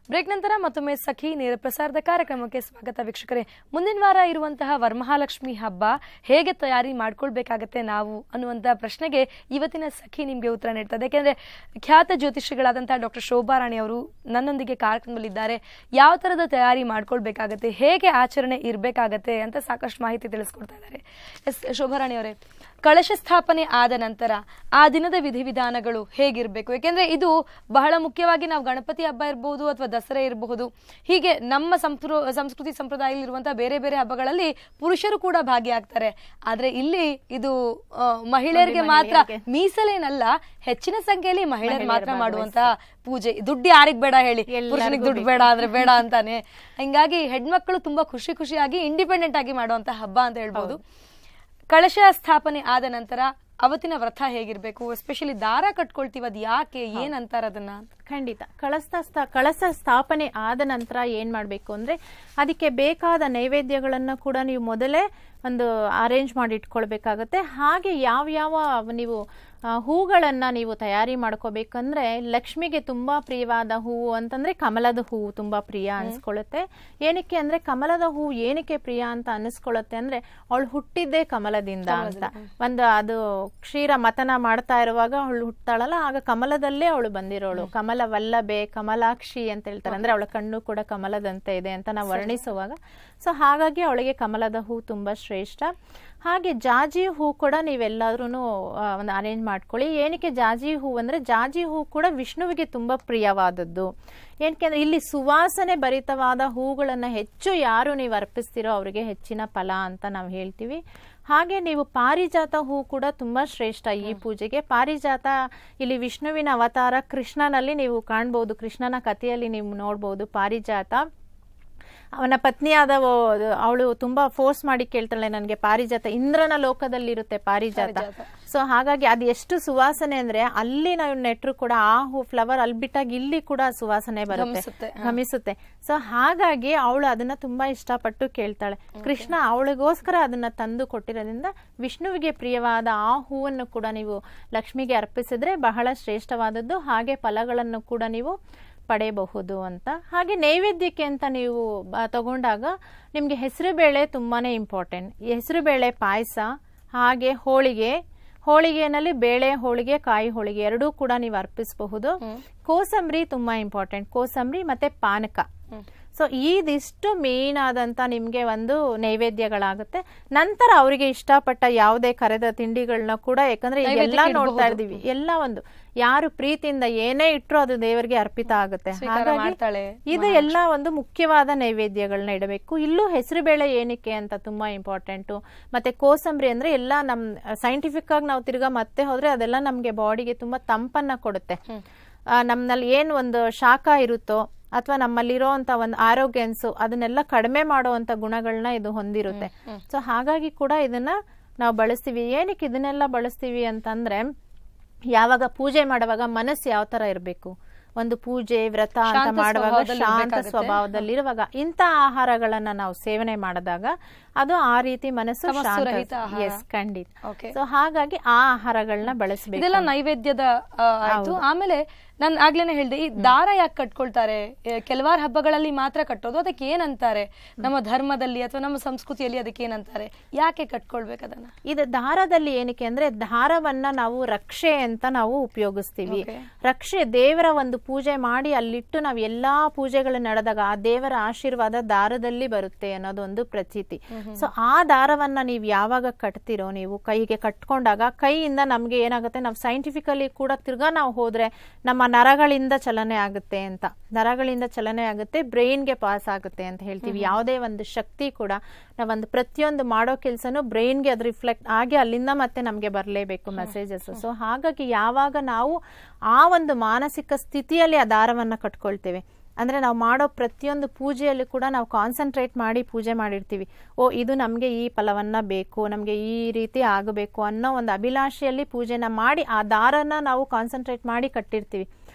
ಬ್ರೇಕ್ ನಂತರ ಮತ್ತೊಮ್ಮೆ ಸಖಿ ನೇರ ಪ್ರಸಾರದ ಕಾರ್ಯಕ್ರಮಕ್ಕೆ ಸ್ವಾಗತ ವೀಕ್ಷಕರೇ. ಮುಂದಿನ ವಾರ ಇರುವಂತಹ ವರಮಹಾಲಕ್ಷ್ಮಿ ಹಬ್ಬ ಹೇಗೆ ತಯಾರಿ ಮಾಡ್ಕೊಳ್ಬೇಕಾಗತ್ತೆ ನಾವು ಅನ್ನುವಂತಹ ಪ್ರಶ್ನೆಗೆ ಇವತ್ತಿನ ಸಖಿ ನಿಮಗೆ ಉತ್ತರ ನೀಡ್ತದೆ. ಯಾಕೆಂದ್ರೆ ಖ್ಯಾತ ಜ್ಯೋತಿಷಿಗಳಾದಂತಹ ಡಾಕ್ಟರ್ ಶೋಭಾ ರಾಣಿ ಅವರು ನನ್ನೊಂದಿಗೆ ಕಾರ್ಯಕ್ರಮದಲ್ಲಿದ್ದಾರೆ. ಯಾವ ತರದ ತಯಾರಿ ಮಾಡ್ಕೊಳ್ಬೇಕಾಗತ್ತೆ, ಹೇಗೆ ಆಚರಣೆ ಇರಬೇಕಾಗತ್ತೆ ಅಂತ ಸಾಕಷ್ಟು ಮಾಹಿತಿ ತಿಳಿಸ್ಕೊಡ್ತಾ ಇದ್ದಾರೆ. ಎಸ್ ಶೋಭಾ ರಾಣಿ ಅವರೇ, ಕಳಶ ಸ್ಥಾಪನೆ ಆದ ನಂತರ ಆ ದಿನದ ವಿಧಿವಿಧಾನಗಳು ಹೇಗಿರಬೇಕು? ಯಾಕೆಂದ್ರೆ ಇದು ಬಹಳ ಮುಖ್ಯವಾಗಿ ನಾವು ಗಣಪತಿ ಹಬ್ಬ ಇರಬಹುದು ಅಥವಾ ದಸರಾ ಇರಬಹುದು, ಹೀಗೆ ನಮ್ಮ ಸಂಸ್ಕೃತಿ ಸಂಪ್ರದಾಯದಲ್ಲಿರುವಂತಹ ಬೇರೆ ಬೇರೆ ಹಬ್ಬಗಳಲ್ಲಿ ಪುರುಷರು ಕೂಡ ಭಾಗಿಯಾಗ್ತಾರೆ. ಆದ್ರೆ ಇಲ್ಲಿ ಇದು ಮಹಿಳೆಯರಿಗೆ ಮಾತ್ರ ಮೀಸಲೇನಲ್ಲ, ಹೆಚ್ಚಿನ ಸಂಖ್ಯೆಯಲ್ಲಿ ಮಹಿಳೆಯರು ಮಾತ್ರ ಮಾಡುವಂತಹ ಪೂಜೆ. ದುಡ್ಡು ಯಾರಿಗ್ ಬೇಡ ಹೇಳಿ, ಪುರುಷನಿಗೆ ದುಡ್ಡು ಬೇಡ ಅಂದ್ರೆ ಬೇಡ ಅಂತಾನೆ. ಹಿಂಗಾಗಿ ಹೆಣ್ಮಕ್ಳು ತುಂಬಾ ಖುಷಿಯಾಗಿ ಇಂಡಿಪೆಂಡೆಂಟ್ ಆಗಿ ಮಾಡುವಂತಹ ಹಬ್ಬ ಅಂತ ಹೇಳ್ಬೋದು. ಕಳಶ ಸ್ಥಾಪನೆ ಆದ ನಂತರ ಅವತ್ತಿನ ವ್ರತ ಹೇಗಿರ್ಬೇಕು? ಎಸ್ಪೆಷಲಿ ದಾರ ಕಟ್ಕೊಳ್ತೀವಿ, ಅದ್ ಯಾಕೆ, ಏನ್ ಅಂತಾರ ಅದನ್ನ? ಖಂಡಿತ ಕಳಶ ಸ್ಥಾಪನೆ ಆದ ನಂತರ ಏನ್ ಮಾಡ್ಬೇಕು ಅಂದ್ರೆ ಅದಕ್ಕೆ ಬೇಕಾದ ನೈವೇದ್ಯಗಳನ್ನ ಕೂಡ ನೀವು ಮೊದಲೇ ಒಂದು ಅರೇಂಜ್ ಮಾಡಿ ಇಟ್ಕೊಳ್ಬೇಕಾಗತ್ತೆ. ಹಾಗೆ ಯಾವ ನೀವು ಹೂಗಳನ್ನ ನೀವು ತಯಾರಿ ಮಾಡ್ಕೋಬೇಕಂದ್ರೆ ಲಕ್ಷ್ಮಿಗೆ ತುಂಬಾ ಪ್ರಿಯವಾದ ಹೂವು ಅಂತಂದ್ರೆ ಕಮಲದ ಹೂವು ತುಂಬಾ ಪ್ರಿಯ ಅನ್ಸ್ಕೊಳ್ಳುತ್ತೆ. ಏನಕ್ಕೆ ಅಂದ್ರೆ ಕಮಲದ ಹೂವು ಏನಕ್ಕೆ ಪ್ರಿಯ ಅಂತ ಅನಿಸ್ಕೊಳ್ಳುತ್ತೆ ಅಂದ್ರೆ ಅವಳು ಹುಟ್ಟಿದ್ದೇ ಕಮಲದಿಂದ ಅಂತ. ಒಂದು ಅದು ಕ್ಷೀರ ಮತನ ಮಾಡ್ತಾ ಇರುವಾಗ ಅವಳು ಹುಟ್ತಾಳಲ್ಲ, ಆಗ ಕಮಲದಲ್ಲೇ ಅವಳು ಬಂದಿರೋಳು. ಕಮಲ ವಲ್ಲಭೆ ಕಮಲಾಕ್ಷಿ ಅಂತ ಹೇಳ್ತಾರೆ, ಅಂದ್ರೆ ಅವಳ ಕಣ್ಣು ಕೂಡ ಕಮಲದಂತೆ ಇದೆ ಅಂತ ನಾವು ವರ್ಣಿಸುವಾಗ. ಸೊ ಹಾಗಾಗಿ ಅವಳಿಗೆ ಕಮಲದ ಹೂ ತುಂಬಾ ಶ್ರೇಷ್ಠ. ಹಾಗೆ ಜಾಜಿ ಹೂ ಕೂಡ ನೀವೆಲ್ಲಾದ್ರೂ ಒಂದು ಅರೇಂಜ್ ಮಾಡ್ಕೊಳ್ಳಿ. ಏನಕ್ಕೆ ಜಾಜಿ ಹೂ ಅಂದ್ರೆ ಜಾಜಿ ಹೂ ಕೂಡ ವಿಷ್ಣುವಿಗೆ ತುಂಬಾ ಪ್ರಿಯವಾದದ್ದು. ಏನಕ್ಕೆ ಅಂದ್ರೆ ಇಲ್ಲಿ ಸುವಾಸನೆ ಭರಿತವಾದ ಹೂಗಳನ್ನ ಹೆಚ್ಚು ಯಾರು ನೀವು ಅರ್ಪಿಸ್ತೀರೋ ಅವರಿಗೆ ಹೆಚ್ಚಿನ ಫಲ ಅಂತ ನಾವು ಹೇಳ್ತೀವಿ. ಹಾಗೆ ನೀವು ಪಾರಿಜಾತ ಹೂ ಕೂಡ ತುಂಬಾ ಶ್ರೇಷ್ಠ ಈ ಪೂಜೆಗೆ. ಪಾರಿಜಾತ ಇಲ್ಲಿ ವಿಷ್ಣುವಿನ ಅವತಾರ ಕೃಷ್ಣನಲ್ಲಿ ನೀವು ಕಾಣ್ಬಹುದು, ಕೃಷ್ಣನ ಕಥೆಯಲ್ಲಿ ನೀವು ನೋಡ್ಬಹುದು. ಪಾರಿಜಾತ ಅವನ ಪತ್ನಿಯಾದ ಅವಳು ತುಂಬಾ ಫೋರ್ಸ್ ಮಾಡಿ ಕೇಳ್ತಾಳೆ, ನನಗೆ ಪಾರಿಜಾತ, ಇಂದ್ರನ ಲೋಕದಲ್ಲಿರುತ್ತೆ ಪಾರಿಜಾತ. ಸೊ ಹಾಗಾಗಿ ಅದು ಎಷ್ಟು ಸುವಾಸನೆ ಅಂದ್ರೆ ಅಲ್ಲಿ ನಾವು ನೆಟ್ರು ಕೂಡ ಆ ಹೂ ಫ್ಲವರ್ ಅಲ್ಲಿ ಬಿಟ್ಟಾಗ ಇಲ್ಲಿ ಕೂಡ ಸುವಾಸನೆ ಬರುತ್ತೆ, ಗಮಿಸುತ್ತೆ. ಸೊ ಹಾಗಾಗಿ ಅವಳು ಅದನ್ನ ತುಂಬಾ ಇಷ್ಟಪಟ್ಟು ಕೇಳ್ತಾಳೆ. ಕೃಷ್ಣ ಅವಳಿಗೋಸ್ಕರ ಅದನ್ನ ತಂದು ಕೊಟ್ಟಿರೋದ್ರಿಂದ ವಿಷ್ಣುವಿಗೆ ಪ್ರಿಯವಾದ ಆ ಹೂವನ್ನು ಕೂಡ ನೀವು ಲಕ್ಷ್ಮಿಗೆ ಅರ್ಪಿಸಿದ್ರೆ ಬಹಳ ಶ್ರೇಷ್ಠವಾದದ್ದು. ಹಾಗೆ ಫಲಗಳನ್ನು ಕೂಡ ನೀವು ಪಡೆಯಬಹುದು ಅಂತ. ಹಾಗೆ ನೈವೇದ್ಯಕ್ಕೆ ಅಂತ ನೀವು ತಗೊಂಡಾಗ ನಿಮ್ಗೆ ಹೆಸರುಬೇಳೆ ತುಂಬಾನೇ ಇಂಪಾರ್ಟೆಂಟ್. ಹೆಸರುಬೇಳೆ ಪಾಯಸ, ಹಾಗೆ ಹೋಳಿಗೆನಲ್ಲಿ ಬೇಳೆ ಹೋಳಿಗೆ, ಕಾಯಿ ಹೋಳಿಗೆ ಎರಡೂ ಕೂಡ ನೀವು ಅರ್ಪಿಸಬಹುದು. ಕೋಸಂಬರಿ ತುಂಬಾ ಇಂಪಾರ್ಟೆಂಟ್, ಕೋಸಂಬರಿ ಮತ್ತೆ ಪಾನಕ. ಸೊ ಇದಿಷ್ಟು ಮೇನ್ ಆದಂತ ನಿಮ್ಗೆ ಒಂದು ನೈವೇದ್ಯಗಳಾಗುತ್ತೆ. ನಂತರ ಅವರಿಗೆ ಇಷ್ಟಪಟ್ಟ ಯಾವುದೇ ಕರೆದ ತಿಂಡಿಗಳನ್ನ ಕೂಡ, ಯಾಕಂದ್ರೆ ಎಲ್ಲ ನೋಡ್ತಾ ಇದ್ದೀವಿ, ಎಲ್ಲ ಒಂದು ಯಾರು ಪ್ರೀತಿಯಿಂದ ಏನೇ ಇಟ್ಟರು ಅದು ದೇವರಿಗೆ ಅರ್ಪಿತ ಆಗುತ್ತೆ. ಹಾಗಾಗಿ ಇದು ಎಲ್ಲ ಒಂದು ಮುಖ್ಯವಾದ ನೈವೇದ್ಯಗಳನ್ನ ಇಡಬೇಕು. ಇಲ್ಲೂ ಹೆಸರುಬೇಳೆ ಏನಕ್ಕೆ ಅಂತ ತುಂಬಾ ಇಂಪಾರ್ಟೆಂಟು. ಮತ್ತೆ ಕೋಸಂಬರಿ ಅಂದ್ರೆ ಎಲ್ಲ ನಮ್ ಸೈಂಟಿಫಿಕ್ ಆಗಿ ನಾವು ತಿರ್ಗಾ ಮತ್ತೆ ಹೋದ್ರೆ ಅದೆಲ್ಲ ನಮ್ಗೆ ಬಾಡಿಗೆ ತುಂಬಾ ತಂಪನ್ನ ಕೊಡುತ್ತೆ. ನಮ್ನಲ್ಲಿ ಏನ್ ಒಂದು ಶಾಖ ಇರುತ್ತೋ ಅಥವಾ ನಮ್ಮಲ್ಲಿರೋಂತ ಒಂದು ಆರೋಗ್ಯನ್ಸು ಅದನ್ನೆಲ್ಲ ಕಡಿಮೆ ಮಾಡುವಂತ ಗುಣಗಳನ್ನ ಇದು ಹೊಂದಿರುತ್ತೆ. ಸೊ ಹಾಗಾಗಿ ಕೂಡ ಇದನ್ನ ನಾವು ಬಳಸ್ತೀವಿ. ಏನಕ್ಕೆ ಇದನ್ನೆಲ್ಲ ಬಳಸ್ತೀವಿ ಅಂತಂದ್ರೆ ಯಾವಾಗ ಪೂಜೆ ಮಾಡುವಾಗ ಮನಸ್ಸು ಯಾವ ತರ ಇರಬೇಕು, ಒಂದು ಪೂಜೆ ವ್ರತ ಅಂತ ಮಾಡುವಾಗ ಶಾಂತ ಸ್ವಭಾವದಲ್ಲಿರುವಾಗ ಇಂಥ ಆಹಾರಗಳನ್ನ ನಾವು ಸೇವನೆ ಮಾಡಿದಾಗ ಅದು ಆ ರೀತಿ ಮನಸ್ಸು ಖಂಡಿತ. ಸೊ ಹಾಗಾಗಿ ಆ ಆಹಾರಗಳನ್ನ ಬಳಸಬೇಕು. ಇದೆಲ್ಲ ನೈವೇದ್ಯದ ಆಯ್ತು. ಆಮೇಲೆ ನಾನು ಆಗ್ಲೇನೆ ಹೇಳ್ದೆ, ಈ ದಾರ ಯಾಕೆ ಕಟ್ಕೊಳ್ತಾರೆ? ಕೆಲವಾರು ಹಬ್ಬಗಳಲ್ಲಿ ಮಾತ್ರ ಕಟ್ಟೋದು, ಅದಕ್ಕೆ ಏನಂತಾರೆ? ನಮ್ಮ ಧರ್ಮದಲ್ಲಿ ಅಥವಾ ನಮ್ಮ ಸಂಸ್ಕೃತಿಯಲ್ಲಿ ಅದಕ್ಕೆ ಏನಂತಾರೆ? ಯಾಕೆ ಕಟ್ಕೊಳ್ಬೇಕು ಅದನ್ನ? ಇದು ದಾರದಲ್ಲಿ ಏನಕ್ಕೆ ಅಂದ್ರೆ ದಾರವನ್ನ ನಾವು ರಕ್ಷೆ ಅಂತ ನಾವು ಉಪಯೋಗಿಸ್ತೀವಿ. ರಕ್ಷೆ ದೇವರ ಒಂದು ಪೂಜೆ ಮಾಡಿ ಅಲ್ಲಿಟ್ಟು ನಾವು ಎಲ್ಲಾ ಪೂಜೆಗಳು ನಡೆದಾಗ ಆ ದೇವರ ಆಶೀರ್ವಾದ ದಾರದಲ್ಲಿ ಬರುತ್ತೆ ಅನ್ನೋದೊಂದು ಪ್ರತೀತಿ. ಸೊ ಆ ದಾರವನ್ನ ನೀವು ಯಾವಾಗ ಕಟ್ತಿರೋ, ನೀವು ಕೈಗೆ ಕಟ್ಕೊಂಡಾಗ ಕೈಯಿಂದ ನಮ್ಗೆ ಏನಾಗುತ್ತೆ, ನಾವು ಸೈಂಟಿಫಿಕಲಿ ಕೂಡ ತಿರ್ಗಾ ನಾವು ಹೋದ್ರೆ ನಮ್ಮ ನರಗಳಿಂದ ಚಲನೆ ಆಗುತ್ತೆ ಅಂತ, ನರಗಳಿಂದ ಚಲನೆ ಆಗುತ್ತೆ, ಬ್ರೈನ್ಗೆ ಪಾಸ್ ಆಗುತ್ತೆ ಅಂತ ಹೇಳ್ತೀವಿ. ಯಾವುದೇ ಒಂದು ಶಕ್ತಿ ಕೂಡ ನಾವೊಂದು ಪ್ರತಿಯೊಂದು ಮಾಡೋ ಕೆಲ್ಸನು ಬ್ರೈನ್ಗೆ ಅದು ರಿಫ್ಲೆಕ್ಟ್ ಆಗಿ ಅಲ್ಲಿಂದ ಮತ್ತೆ ನಮ್ಗೆ ಬರಲೇಬೇಕು ಮೆಸೇಜಸ್. ಸೊ ಹಾಗಾಗಿ ಯಾವಾಗ ನಾವು ಆ ಒಂದು ಮಾನಸಿಕ ಸ್ಥಿತಿಯಲ್ಲಿ ಆ ದಾರವನ್ನ ಕಟ್ಕೊಳ್ತೇವೆ ಅಂದ್ರೆ ನಾವು ಮಾಡೋ ಪ್ರತಿಯೊಂದು ಪೂಜೆಯಲ್ಲಿ ಕೂಡ ನಾವು ಕಾನ್ಸಂಟ್ರೇಟ್ ಮಾಡಿ ಪೂಜೆ ಮಾಡಿರ್ತೀವಿ. ಇದು ನಮ್ಗೆ ಈ ಫಲವನ್ನ ಬೇಕು, ನಮ್ಗೆ ಈ ರೀತಿ ಆಗಬೇಕು ಅನ್ನೋ ಒಂದು ಅಭಿಲಾಷೆಯಲ್ಲಿ ಪೂಜೆನ ಮಾಡಿ ಆ ದಾರನ ನಾವು ಕಾನ್ಸಂಟ್ರೇಟ್ ಮಾಡಿ ಕಟ್ಟಿರ್ತೀವಿ.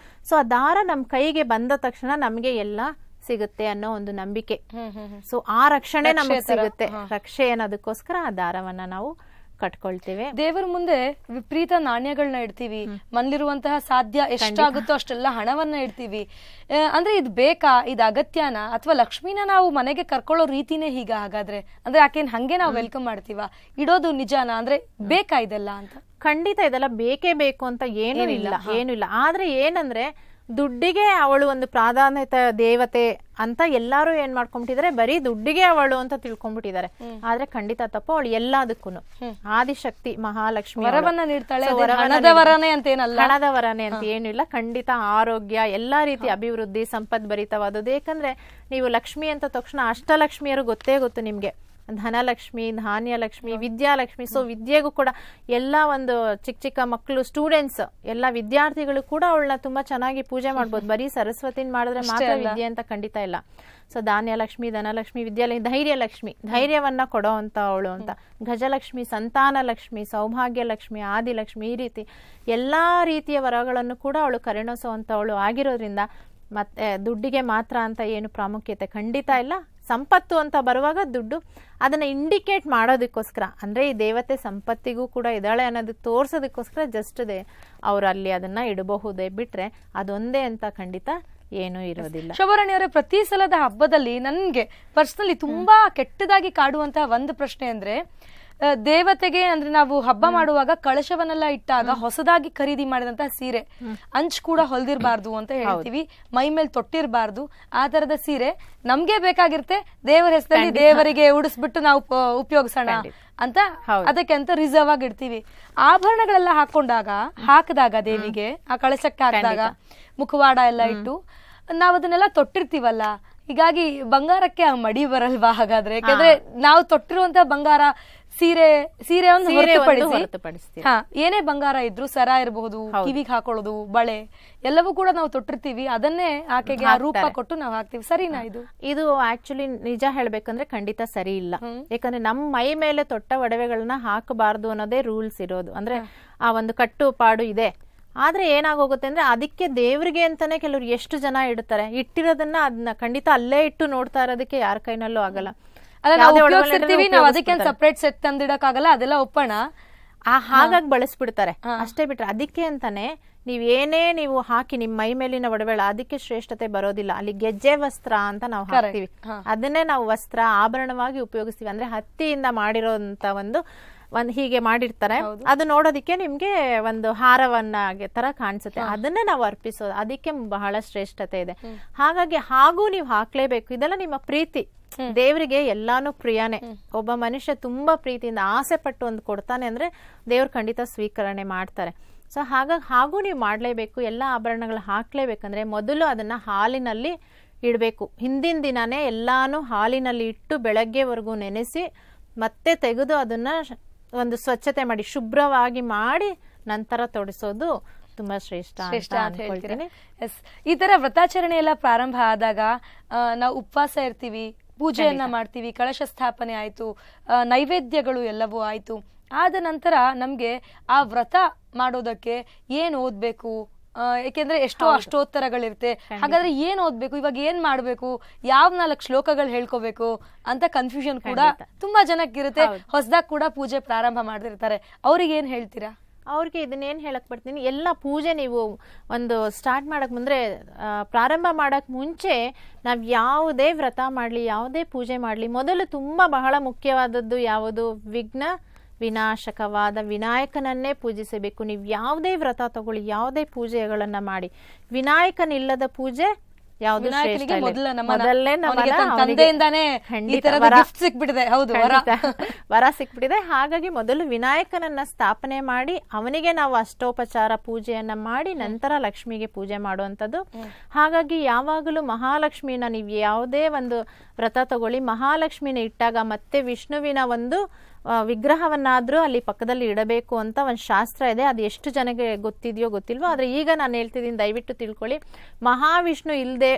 ಸೊ ಆ ದಾರ ನಮ್ ಕೈಗೆ ಬಂದ ತಕ್ಷಣ ನಮ್ಗೆ ಎಲ್ಲ ಸಿಗುತ್ತೆ ಅನ್ನೋ ಒಂದು ನಂಬಿಕೆ. ಸೊ ಆ ರಕ್ಷಣೆ ನಮಗೆ ಸಿಗುತ್ತೆ, ರಕ್ಷೆ ಅನ್ನೋದಕ್ಕೋಸ್ಕರ ಆ ದಾರವನ್ನ ನಾವು ಕಟ್ಕೊಳ್ತೇವೆ. ದೇವರ ಮುಂದೆ ವಿಪರೀತ ನಾಣ್ಯಗಳನ್ನ ಇಡ್ತೀವಿ, ಮನಲಿರುವಂತಹ ಸಾಧ್ಯ ಎಷ್ಟಾಗುತ್ತೋ ಅಷ್ಟೆಲ್ಲ ಹಣವನ್ನ ಇಡ್ತೀವಿ. ಅಂದ್ರೆ ಇದು ಬೇಕಾ, ಇದು ಅಗತ್ಯನಾ, ಅಥವಾ ಲಕ್ಷ್ಮಿನ ನಾವು ಮನೆಗೆ ಕರ್ಕೊಳ್ಳೋ ರೀತಿನೇ ಹೀಗ? ಹಾಗಾದ್ರೆ ಅಂದ್ರೆ ಆಕೆನ್ ಹಂಗೆ ನಾವು ವೆಲ್ಕಮ್ ಮಾಡ್ತೀವ, ಇಡೋದು ನಿಜಾನ, ಅಂದ್ರೆ ಬೇಕಾ ಇದೆಲ್ಲ ಅಂತ? ಖಂಡಿತ ಇದೆಲ್ಲ ಬೇಕೇ ಬೇಕು ಅಂತ ಏನೂ ಇಲ್ಲ. ಆದ್ರೆ ಏನಂದ್ರೆ ದುಡ್ಡಿಗೆ ಅವಳು ಒಂದು ಪ್ರಾಧಾನ್ಯತೆ ದೇವತೆ ಅಂತ ಎಲ್ಲಾರು ಏನ್ ಮಾಡ್ಕೊಂಡ್ಬಿಟ್ಟಿದ್ದಾರೆ, ಬರೀ ದುಡ್ಡಿಗೆ ಅವಳು ಅಂತ ತಿಳ್ಕೊಂಡ್ಬಿಟ್ಟಿದ್ದಾರೆ. ಆದ್ರೆ ಖಂಡಿತ ತಪ್ಪು. ಅವಳು ಎಲ್ಲದಕ್ಕೂ ಆದಿಶಕ್ತಿ ಮಹಾಲಕ್ಷ್ಮಿ ವರವನ್ನ ನೀಡ್ತಾಳೆ, ಹಣದವರನೇ ಅಂತ ಏನಲ್ಲ, ಹಣದವರನೇ ಅಂತ ಏನು ಇಲ್ಲ. ಖಂಡಿತ ಆರೋಗ್ಯ, ಎಲ್ಲಾ ರೀತಿ ಅಭಿವೃದ್ಧಿ, ಸಂಪದ್ಭರಿತವಾದದ್ದು. ಯಾಕಂದ್ರೆ ನೀವು ಲಕ್ಷ್ಮಿ ಅಂತ ತಕ್ಷಣ ಅಷ್ಟಲಕ್ಷ್ಮಿಯರು ಗೊತ್ತೇ ಗೊತ್ತು ನಿಮ್ಗೆ. ಧನಲಕ್ಷ್ಮಿ, ಧಾನ್ಯಲಕ್ಷ್ಮಿ, ವಿದ್ಯಾಲಕ್ಷ್ಮಿ. ಸೊ ವಿದ್ಯೆಗೂ ಕೂಡ ಎಲ್ಲ ಒಂದು ಚಿಕ್ಕ ಚಿಕ್ಕ ಮಕ್ಕಳು, ಸ್ಟೂಡೆಂಟ್ಸ್, ಎಲ್ಲ ವಿದ್ಯಾರ್ಥಿಗಳು ಕೂಡ ಅವಳನ್ನ ತುಂಬಾ ಚೆನ್ನಾಗಿ ಪೂಜೆ ಮಾಡ್ಬೋದು. ಬರೀ ಸರಸ್ವತಿನ ಮಾಡಿದ್ರೆ ಮಾತ್ರ ವಿದ್ಯೆ ಅಂತ ಖಂಡಿತ ಇಲ್ಲ. ಸೊ ಧಾನ್ಯಲಕ್ಷ್ಮಿ, ಧನಲಕ್ಷ್ಮಿ, ವಿದ್ಯಾಲಕ್ಷ್ಮಿ, ಧೈರ್ಯಲಕ್ಷ್ಮಿ, ಧೈರ್ಯವನ್ನ ಕೊಡೋ ಅಂತ ಅವಳು ಅಂತ. ಗಜಲಕ್ಷ್ಮಿ, ಸಂತಾನ ಲಕ್ಷ್ಮಿ, ಸೌಭಾಗ್ಯ ಲಕ್ಷ್ಮಿ, ಆದಿಲಕ್ಷ್ಮಿ, ಈ ರೀತಿ ಎಲ್ಲಾ ರೀತಿಯ ವರಗಳನ್ನು ಕೂಡ ಅವಳು ಕರುಣಿಸುವಂತವಳು ಆಗಿರೋದ್ರಿಂದ ಮತ್ತೆ ದುಡ್ಡಿಗೆ ಮಾತ್ರ ಅಂತ ಏನು ಪ್ರಾಮುಖ್ಯತೆ ಖಂಡಿತ ಇಲ್ಲ. ಸಂಪತ್ತು ಅಂತ ಬರುವಾಗ ದುಡ್ಡು ಅದನ್ನ ಇಂಡಿಕೇಟ್ ಮಾಡೋದಕ್ಕೋಸ್ಕರ, ಅಂದ್ರೆ ಈ ದೇವತೆ ಸಂಪತ್ತಿಗೂ ಕೂಡ ಇದ್ದಾಳೆ ಅನ್ನೋದಕ್ಕೆ ತೋರ್ಸೋದಕ್ಕೋಸ್ಕರ ಜಸ್ಟ್ ಅವ್ರು ಅಲ್ಲಿ ಅದನ್ನ ಇಡಬಹುದೇ ಬಿಟ್ರೆ ಅದೊಂದೇ ಅಂತ ಖಂಡಿತ ಏನೂ ಇರೋದಿಲ್ಲ. ಶೋಭಾರಾಣಿ ಅವರೇ, ಪ್ರತಿ ಸಲದ ಹಬ್ಬದಲ್ಲಿ ನನ್ಗೆ ಪರ್ಸನಲಿ ತುಂಬಾ ಕೆಟ್ಟದಾಗಿ ಕಾಡುವಂತಹ ಒಂದು ಪ್ರಶ್ನೆ ಅಂದ್ರೆ, ದೇವತೆಗೆ ಅಂದ್ರೆ ನಾವು ಹಬ್ಬ ಮಾಡುವಾಗ ಕಳಶವನ್ನೆಲ್ಲ ಇಟ್ಟಾಗ ಹೊಸದಾಗಿ ಖರೀದಿ ಮಾಡಿದಂತಹ ಸೀರೆ ಅಂಚ್ ಕೂಡ ಹೊಲ್ದಿರ್ಬಾರ್ದು ಅಂತ ಹೇಳ್ತೀವಿ, ಮೈ ಮೇಲೆ ತೊಟ್ಟಿರ್ಬಾರ್ದು. ಆ ತರದ ಸೀರೆ ನಮ್ಗೆ ಬೇಕಾಗಿರುತ್ತೆ, ದೇವರ ಹೆಸರಲ್ಲಿ ದೇವರಿಗೆ ಉಡಿಸ್ಬಿಟ್ಟು ನಾವು ಉಪಯೋಗಿಸೋಣ ಅಂತ ಅದಕ್ಕೆ ಅಂತ ರಿಸರ್ವ್ ಆಗಿ ಇಡ್ತೀವಿ. ಆಭರಣಗಳೆಲ್ಲ ಹಾಕಿದಾಗ ದೇವಿಗೆ ಆ ಕಳಶಕ್ಕೆ ಹಾಕಿದಾಗ ಮುಖವಾಡ ಎಲ್ಲ ಇಟ್ಟು ನಾವ್ ಅದನ್ನೆಲ್ಲ ತೊಟ್ಟಿರ್ತೀವಲ್ಲ, ಹೀಗಾಗಿ ಬಂಗಾರಕ್ಕೆ ಆ ಮಡಿ ಬರಲ್ವಾ ಹಾಗಾದ್ರೆ? ಯಾಕಂದ್ರೆ ನಾವು ತೊಟ್ಟಿರುವಂತಹ ಬಂಗಾರ ಸೀರೆಯನ್ನು ಹೊರತುಪಡಿಸಿ ಏನೇ ಬಂಗಾರ ಇದ್ರು, ಸರ ಇರಬಹುದು, ಕಿವಿಗೆ ಹಾಕೊಳ್ಳೋದು, ಬಳೆ ಎಲ್ಲವೂ ಕೂಡ ನಾವು ತೊಟ್ಟಿರ್ತೀವಿ, ಅದನ್ನೇ ಆಕೆಗೆ ಆ ರೂಪ ಕೊಟ್ಟು ನಾವು ಹಾಕ್ತಿವಿ. ಸರಿನಾ ಇದು ಆಕ್ಚುಲಿ ನಿಜ ಹೇಳ್ಬೇಕಂದ್ರೆ ಖಂಡಿತ ಸರಿ ಇಲ್ಲ. ಯಾಕಂದ್ರೆ ನಮ್ಮ ಮೈ ಮೇಲೆ ತೊಟ್ಟ ಒಡವೆಗಳನ್ನ ಹಾಕಬಾರ್ದು ಅನ್ನೋದೇ ರೂಲ್ಸ್ ಇರೋದು. ಅಂದ್ರೆ ಆ ಒಂದು ಕಟ್ಟುಪಾಡು ಇದೆ. ಆದ್ರೆ ಏನಾಗೋಗುತ್ತೆ ಅಂದ್ರೆ ಅದಕ್ಕೆ ದೇವ್ರಿಗೆ ಅಂತಾನೆ ಕೆಲವ್ರು ಎಷ್ಟು ಜನ ಇಡ್ತಾರೆ, ಇಟ್ಟಿರೋದನ್ನ ಅದನ್ನ ಖಂಡಿತ ಅಲ್ಲೇ ಇಟ್ಟು ನೋಡ್ತಾ ಇರೋದಕ್ಕೆ ಯಾರ ಕೈನಲ್ಲೂ ಆಗಲ್ಲ. ನಾವು ಅದಕ್ಕೆ ಸಪರೇಟ್ ಸೆಟ್ ತಂದಿಡಕ್ಕಾಗಲ್ಲ, ಅದೆಲ್ಲ ಒಪ್ಪಣ. ಹಾಗಾಗಿ ಬಳಸ್ಬಿಡ್ತಾರೆ ಅಷ್ಟೇ. ಬಿಟ್ರೆ ಅದಕ್ಕೆ ಅಂತಾನೆ ನೀವು ಹಾಕಿ ನಿಮ್ ಮೈ ಮೇಲಿನ ಒಡವೆಳ ಅದಕ್ಕೆ ಶ್ರೇಷ್ಠತೆ ಬರೋದಿಲ್ಲ. ಅಲ್ಲಿ ಗೆಜ್ಜೆ ವಸ್ತ್ರ ಅಂತ ನಾವು ಹಾಕ್ತಿವಿ, ಅದನ್ನೇ ನಾವು ವಸ್ತ್ರ ಆಭರಣವಾಗಿ ಉಪಯೋಗಿಸ್ತೀವಿ. ಅಂದ್ರೆ ಹತ್ತಿಯಿಂದ ಮಾಡಿರೋಂತ ಒಂದು ಹೀಗೆ ಮಾಡಿರ್ತಾರೆ, ಅದು ನೋಡೋದಿಕ್ಕೆ ನಿಮ್ಗೆ ಒಂದು ಹಾರವನ್ನ ತರ ಕಾಣಿಸುತ್ತೆ, ಅದನ್ನೇ ನಾವು ಅರ್ಪಿಸೋದು, ಅದಕ್ಕೆ ಬಹಳ ಶ್ರೇಷ್ಠತೆ ಇದೆ. ಹಾಗಾಗಿ ಹಾಗೂ ನೀವು ಹಾಕ್ಲೇಬೇಕು. ಇದೆಲ್ಲ ನಿಮ್ಮ ಪ್ರೀತಿ, ದೇವರಿಗೆ ಎಲ್ಲಾನು ಪ್ರಿಯಾನೇ. ಒಬ್ಬ ಮನುಷ್ಯ ತುಂಬಾ ಪ್ರೀತಿಯಿಂದ ಆಸೆ ಪಟ್ಟು ಒಂದು ಕೊಡ್ತಾನೆ ಅಂದ್ರೆ ದೇವ್ರು ಖಂಡಿತ ಸ್ವೀಕರಣೆ ಮಾಡ್ತಾರೆ. ಸೊ ಹಾಗಾಗಿ ಹಾಗೂ ನೀವು ಮಾಡ್ಲೇಬೇಕು, ಎಲ್ಲ ಆಭರಣಗಳು ಹಾಕ್ಲೇಬೇಕಂದ್ರೆ ಮೊದಲು ಅದನ್ನ ಹಾಲಿನಲ್ಲಿ ಇಡಬೇಕು. ಹಿಂದಿನ ದಿನಾನೇ ಎಲ್ಲಾನು ಹಾಲಿನಲ್ಲಿ ಇಟ್ಟು ಬೆಳಗ್ಗೆವರೆಗೂ ನೆನೆಸಿ ಮತ್ತೆ ತೆಗೆದು ಅದನ್ನ ಒಂದು ಸ್ವಚ್ಛತೆ ಮಾಡಿ ಶುಭ್ರವಾಗಿ ಮಾಡಿ ನಂತರ ತೊಡಿಸೋದು ತುಂಬಾ ಶ್ರೇಷ್ಠ ಅಂತ ಹೇಳ್ತೀನಿ. ಈ ತರ ವ್ರತಾಚರಣೆ ಎಲ್ಲ ಪ್ರಾರಂಭ ಆದಾಗ ನಾವು ಉಪವಾಸ ಇರ್ತೀವಿ, ಪೂಜೆಯನ್ನ ಮಾಡ್ತೀವಿ, ಕಳಶ ಸ್ಥಾಪನೆ ಆಯ್ತು, ನೈವೇದ್ಯಗಳು ಎಲ್ಲವೂ ಆಯ್ತು. ಆದ ನಂತರ ನಮ್ಗೆ ಆ ವ್ರತ ಮಾಡೋದಕ್ಕೆ ಏನ್ ಓದ್ಬೇಕು, ಯಾಕೆಂದ್ರೆ ಎಷ್ಟೋ ಅಷ್ಟೋತ್ತರಗಳಿರುತ್ತೆ. ಹಾಗಾದ್ರೆ ಏನ್ ಓದ್ಬೇಕು, ಇವಾಗ ಏನ್ ಮಾಡ್ಬೇಕು, ಯಾವ 4 ಶ್ಲೋಕಗಳು ಹೇಳ್ಕೋಬೇಕು ಅಂತ ಕನ್ಫ್ಯೂಷನ್ ಕೂಡ ತುಂಬಾ ಜನಕ್ಕಿರುತ್ತೆ. ಹೊಸದಾಗಿ ಕೂಡ ಪೂಜೆ ಪ್ರಾರಂಭ ಮಾಡ್ತಿರ್ತಾರೆ, ಅವ್ರಿಗೆ ಏನ್ ಹೇಳ್ತೀರಾ? ಅವ್ರಿಗೆ ಇದನ್ನೇನ್ ಹೇಳಕ್ ಬರ್ತೀನಿ, ಎಲ್ಲ ಪೂಜೆ ನೀವು ಒಂದು ಸ್ಟಾರ್ಟ್ ಮಾಡಕ್ ಮುಂದ್ರೆ ಪ್ರಾರಂಭ ಮಾಡಕ್ ಮುಂಚೆ ನಾವ್ ಯಾವುದೇ ವ್ರತ ಮಾಡ್ಲಿ, ಯಾವುದೇ ಪೂಜೆ ಮಾಡ್ಲಿ, ಮೊದಲು ತುಂಬಾ ಬಹಳ ಮುಖ್ಯವಾದದ್ದು ಯಾವುದು, ವಿಘ್ನ ವಿನಾಶಕವಾದ ವಿನಾಯಕನನ್ನೇ ಪೂಜಿಸಬೇಕು. ನೀವು ಯಾವುದೇ ವ್ರತ ತಗೊಳ್ಳಿ, ಯಾವುದೇ ಪೂಜೆಗಳನ್ನ ಮಾಡಿ, ವಿನಾಯಕನಿಲ್ಲದ ಪೂಜೆ ಯಾವುದು ವರ ಸಿಕ್ಬಿಟ್ಟಿದೆ. ಹಾಗಾಗಿ ಮೊದಲು ವಿನಾಯಕನನ್ನ ಸ್ಥಾಪನೆ ಮಾಡಿ ಅವನಿಗೆ ನಾವು ಅಷ್ಟೋಪಚಾರ ಪೂಜೆಯನ್ನ ಮಾಡಿ ನಂತರ ಲಕ್ಷ್ಮಿಗೆ ಪೂಜೆ ಮಾಡುವಂಥದ್ದು. ಹಾಗಾಗಿ ಯಾವಾಗಲೂ ಮಹಾಲಕ್ಷ್ಮಿನ ನೀವು ಯಾವುದೇ ಒಂದು ವ್ರತ ತಗೊಳ್ಳಿ, ಮಹಾಲಕ್ಷ್ಮಿನ ಇಟ್ಟಾಗ ಮತ್ತೆ ವಿಷ್ಣುವಿನ ಒಂದು ವಿಗ್ರಹವನ್ನಾದ್ರೂ ಅಲ್ಲಿ ಪಕ್ಕದಲ್ಲಿ ಇಡಬೇಕು ಅಂತ ಒಂದು ಶಾಸ್ತ್ರ ಇದೆ. ಅದು ಎಷ್ಟು ಜನಕ್ಕೆ ಗೊತ್ತಿದೆಯೋ ಗೊತ್ತಿಲ್ವೋ, ಆದ್ರೆ ಈಗ ನಾನು ಹೇಳ್ತಿದ್ದೀನಿ, ದಯವಿಟ್ಟು ತಿಳ್ಕೊಳ್ಳಿ. ಮಹಾವಿಷ್ಣು ಇಲ್ಲದೆ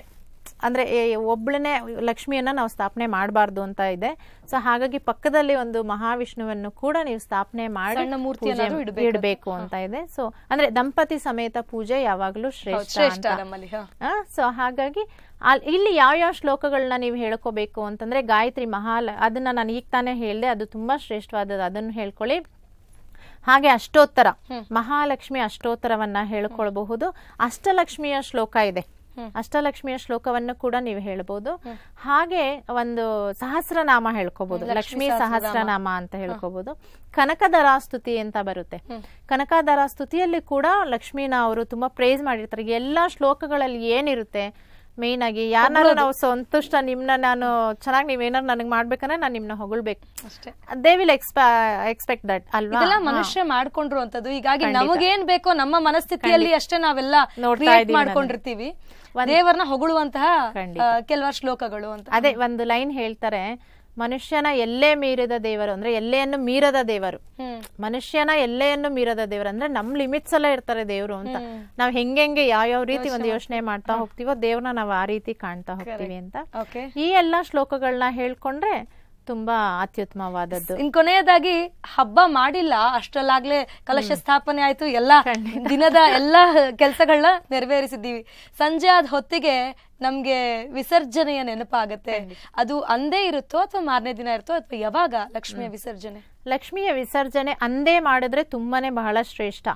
ಅಂದ್ರೆ ಒಬ್ಬಳನ್ನೇ ಲಕ್ಷ್ಮಿಯನ್ನ ನಾವು ಸ್ಥಾಪನೆ ಮಾಡಬಾರ್ದು ಅಂತ ಇದೆ. ಸೊ ಹಾಗಾಗಿ ಪಕ್ಕದಲ್ಲಿ ಒಂದು ಮಹಾವಿಷ್ಣುವನ್ನು ಕೂಡ ನೀವು ಸ್ಥಾಪನೆ ಮಾಡಿ ಇಡಬೇಕು ಅಂತ ಇದೆ. ಸೊ ಅಂದ್ರೆ ದಂಪತಿ ಸಮೇತ ಪೂಜೆ ಯಾವಾಗ್ಲೂ ಶ್ರೇಷ್ಠ. ಸೊ ಹಾಗಾಗಿ ಇಲ್ಲಿ ಯಾವ ಶ್ಲೋಕಗಳನ್ನ ನೀವು ಹೇಳ್ಕೋಬೇಕು ಅಂತಂದ್ರೆ ಗಾಯತ್ರಿ ಅದನ್ನ ನಾನು ಈಗ ತಾನೇ ಹೇಳ್ದೆ, ಅದು ತುಂಬಾ ಶ್ರೇಷ್ಠವಾದದ್ದು, ಅದನ್ನು ಹೇಳ್ಕೊಳ್ಳಿ. ಹಾಗೆ ಅಷ್ಟೋತ್ತರ, ಮಹಾಲಕ್ಷ್ಮಿ ಅಷ್ಟೋತ್ತರವನ್ನ ಹೇಳ್ಕೊಳ್ಬಹುದು. ಅಷ್ಟಲಕ್ಷ್ಮಿಯ ಶ್ಲೋಕ ಇದೆ, ಅಷ್ಟಲಕ್ಷ್ಮಿಯ ಶ್ಲೋಕವನ್ನು ಕೂಡ ನೀವು ಹೇಳ್ಬೋದು. ಹಾಗೆ ಒಂದು ಸಹಸ್ರನಾಮ ಹೇಳ್ಕೋಬಹುದು, ಲಕ್ಷ್ಮೀ ಸಹಸ್ರನಾಮ ಅಂತ ಹೇಳ್ಕೋಬಹುದು. ಕನಕಧರಾ ಸ್ತುತಿ ಅಂತ ಬರುತ್ತೆ. ಕನಕಧರಾ ಸ್ತುತಿಯಲ್ಲಿ ಕೂಡ ಲಕ್ಷ್ಮೀನ ಅವರು ತುಂಬಾ ಪ್ರೇಸ್ ಮಾಡಿರ್ತಾರೆ. ಎಲ್ಲಾ ಶ್ಲೋಕಗಳಲ್ಲಿ ಏನಿರುತ್ತೆ ಮೇನ್ ಆಗಿ ಯಾರನ್ನಾರು ನಾವು ಸಂತುಷ್ಟ, ನಿಮ್ನ ನಾನು ಚೆನ್ನಾಗಿ ನೀವೇನಾರು ನನಗೆ ಮಾಡ್ಬೇಕಂದ್ರೆ ನಾನು ನಿಮ್ನ ಹೊಗಳ್ಬೇಕು ಅಷ್ಟೇ. ದೇ ವಿಲ್ ಎಕ್ಸ್ಪೆಕ್ಟ್ ದಟ್ ಅಲ್ವಾ. ಮನುಷ್ಯ ಮಾಡ್ಕೊಂಡ್ರು ಅಂತದ್ದು. ಹೀಗಾಗಿ ನಮಗೇನ್ ಬೇಕೋ ನಮ್ಮ ಮನಸ್ಥಿತಿಯಲ್ಲಿ ಅಷ್ಟೇ ನಾವೆಲ್ಲ ಮಾಡ್ಕೊಂಡಿರ್ತೀವಿ. ದೇವರನ್ನ ಹೊಗಳುವಂತಹ ಕೆಲವಾರು ಶ್ಲೋಕಗಳು ಅಂತ. ಅದೇ ಒಂದು ಲೈನ್ ಹೇಳ್ತಾರೆ, ಮನುಷ್ಯನ ಎಲ್ಲೇ ಮೀರಿದ ದೇವರು ಅಂದ್ರೆ ಎಲ್ಲೆಯನ್ನು ಮೀರದ ದೇವರು. ಮನುಷ್ಯನ ಎಲ್ಲೆಯನ್ನು ಮೀರದ ದೇವರು ಅಂದ್ರೆ ನಮ್ ಲಿಮಿಟ್ಸ್ ಎಲ್ಲ ಇರ್ತಾರೆ ದೇವ್ರು ಅಂತ. ನಾವ್ ಹೆಂಗೆ ಯಾವ ರೀತಿ ಒಂದು ಯೋಚನೆ ಮಾಡ್ತಾ ಹೋಗ್ತೀವೋ ದೇವ್ರನ್ನ ನಾವ್ ಆ ರೀತಿ ಕಾಣ್ತಾ ಹೋಗ್ತೀವಿ ಅಂತ. ಈ ಎಲ್ಲಾ ಶ್ಲೋಕಗಳನ್ನ ಹೇಳ್ಕೊಂಡ್ರೆ ತುಂಬಾ ಅತ್ಯುತ್ತಮವಾದದ್ದು. ಇನ್ ಕೊನೆಯದಾಗಿ ಹಬ್ಬ ಮಾಡಿಲ್ಲ ಅಷ್ಟರಲ್ಲಾಗ್ಲೇ ಕಲಶ ಸ್ಥಾಪನೆ ಆಯ್ತು, ಎಲ್ಲಾ ದಿನದ ಎಲ್ಲಾ ಕೆಲಸಗಳನ್ನ ನೆರವೇರಿಸಿದ್ದೀವಿ. ಸಂಜೆ ಆದ ಹೊತ್ತಿಗೆ ನಮ್ಗೆ ವಿಸರ್ಜನೆಯ ನೆನಪಾಗತ್ತೆ. ಅದು ಅಂದೇ ಇರುತ್ತೋ ಅಥವಾ ಮಾರನೇ ದಿನ ಇರುತ್ತೋ ಅಥವಾ ಯಾವಾಗ ಲಕ್ಷ್ಮಿಯ ವಿಸರ್ಜನೆ? ಲಕ್ಷ್ಮಿಯ ವಿಸರ್ಜನೆ ಅಂದೇ ಮಾಡಿದ್ರೆ ತುಂಬಾನೇ ಬಹಳ ಶ್ರೇಷ್ಠ.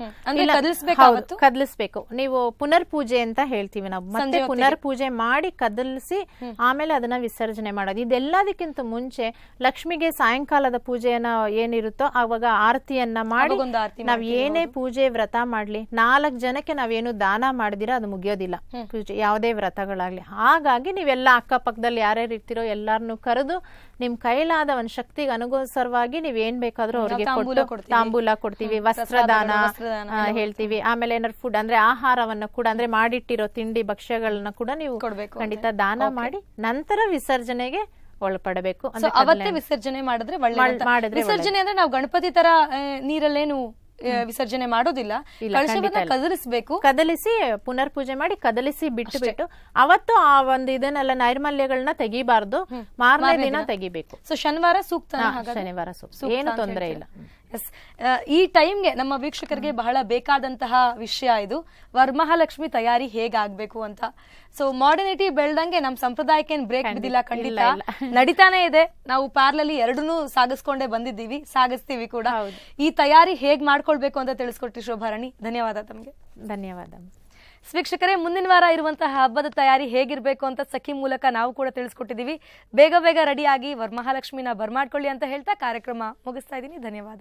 ಕದಲಿಸ್ಬೇಕು. ನೀವು ಪುನರ್ ಪೂಜೆ ಅಂತ ಹೇಳ್ತೀವಿ ನಾವು. ಮತ್ತೆ ಪುನರ್ ಪೂಜೆ ಮಾಡಿ ಕದಲಿಸಿ ಆಮೇಲೆ ಅದನ್ನ ವಿಸರ್ಜನೆ ಮಾಡೋದು. ಇದೆಲ್ಲದಕ್ಕಿಂತ ಮುಂಚೆ ಲಕ್ಷ್ಮಿಗೆ ಸಾಯಂಕಾಲದ ಪೂಜೆಯನ್ನ ಏನಿರುತ್ತೋ ಅವಾಗ ಆರತಿಯನ್ನ ಮಾಡಿ, ನಾವ್ ಏನೇ ಪೂಜೆ ವ್ರತ ಮಾಡ್ಲಿ 4 ಜನಕ್ಕೆ ನಾವೇನು ದಾನ ಮಾಡಿದಿರ ಅದು ಮುಗಿಯೋದಿಲ್ಲ ಪೂಜೆ, ಯಾವುದೇ ವ್ರತಗಳಾಗ್ಲಿ. ಹಾಗಾಗಿ ನೀವೆಲ್ಲ ಅಕ್ಕಪಕ್ಕದಲ್ಲಿ ಯಾರ್ಯಾರು ಇರ್ತಿರೋ ಎಲ್ಲಾರನ್ನು ಕರೆದು ನಿಮ್ ಕೈಲಾದ ಒಂದ್ ಶಕ್ತಿಗೆ ಅನುಗುಣವಾಗಿ ನೀವ್ ಏನ್ ಬೇಕಾದ್ರೂ ಅವ್ರಿಗೆ ಕೊಟ್ಟು ತಾಂಬೂಲ ಕೊಡ್ತೀವಿ, ವಸ್ತ್ರದಾನ ಹೇಳ್ತೀವಿ. ಆಮೇಲೆ ಏನಾದ್ರು ಫುಡ್ ಅಂದ್ರೆ ಆಹಾರವನ್ನ ಕೂಡ ಅಂದ್ರೆ ಮಾಡಿಟ್ಟಿರೋ ತಿಂಡಿ ಭಕ್ಷ್ಯಗಳನ್ನ ಕೂಡ ನೀವು ಖಂಡಿತ ದಾನ ಮಾಡಿ ನಂತರ ವಿಸರ್ಜನೆಗೆ ಒಳಪಡಬೇಕು. ಅವತ್ತೇ ವಿಸರ್ಜನೆ ಮಾಡಿದ್ರೆ ವಿಸರ್ಜನೆ ಅಂದ್ರೆ ನಾವು ಗಣಪತಿ ತರ ನೀರಲ್ಲೇನು ವಿಸರ್ಜನೆ ಮಾಡೋದಿಲ್ಲ, ಕದಲಿಸಬೇಕು. ಕದಲಿಸಿ ಪುನರ್ ಪೂಜೆ ಮಾಡಿ ಕದಲಿಸಿ ಬಿಟ್ಟು ಅವತ್ತು ಆ ಒಂದು ಇದನ್ನೆಲ್ಲ ನೈರ್ಮಲ್ಯಗಳನ್ನ ತೆಗಿಬಾರ್ದು, ಮಾರನೇ ದಿನ ತೆಗಿಬೇಕು. ಸೊ ಶನಿವಾರ ಸೂಕ್ತ, ಶನಿವಾರ ಸೂಕ್ತ, ಏನು ತೊಂದರೆ ಇಲ್ಲ. ಈ ಟೈಮ್ಗೆ ನಮ್ಮ ವೀಕ್ಷಕರಿಗೆ ಬಹಳ ಬೇಕಾದಂತಹ ವಿಷಯ ಇದು, ವರಮಹಾಲಕ್ಷ್ಮಿ ತಯಾರಿ ಹೇಗಾಗ್ಬೇಕು ಅಂತ. ಸೊ ಮಾಡರ್ನಿಟಿ ಬೆಳ್ದಂಗೆ ನಮ್ ಸಂಪ್ರದಾಯಕ್ಕೆ ಏನ್ ಬ್ರೇಕ್ ಬಿದ್ದಿಲ್ಲ, ಖಂಡಿತ ನಡೀತಾನೆ ಇದೆ. ನಾವು ಪ್ಯಾರಲಲ್ಲಿ ಎರಡನ್ನೂ ಸಾಗಿಸ್ಕೊಂಡೇ ಬಂದಿದ್ದೀವಿ, ಸಾಗಿಸ್ತೀವಿ ಕೂಡ. ಈ ತಯಾರಿ ಹೇಗ್ ಮಾಡ್ಕೊಳ್ಬೇಕು ಅಂತ ತಿಳಿಸ್ಕೊಟ್ರಿ ಶೋಭಾರಾಣಿ, ಧನ್ಯವಾದ ತಮ್ಗೆ. ಧನ್ಯವಾದ. ವೀಕ್ಷಕರೇ, ಮುಂದಿನ ವಾರ ಇರುವಂತಹ ಹಬ್ಬದ ತಯಾರಿ ಹೇಗಿರ್ಬೇಕು ಅಂತ ಸಖಿ ಮೂಲಕ ನಾವು ಕೂಡ ತಿಳಿಸ್ಕೊಟ್ಟಿದ್ದೀವಿ. ಬೇಗ ರೆಡಿಯಾಗಿ ವರಮಹಾಲಕ್ಷ್ಮಿನ ಬರ್ಮಾಡ್ಕೊಳ್ಳಿ ಅಂತ ಹೇಳ್ತಾ ಕಾರ್ಯಕ್ರಮ ಮುಗಿಸ್ತಾ ಇದ್ದೀನಿ. ಧನ್ಯವಾದ.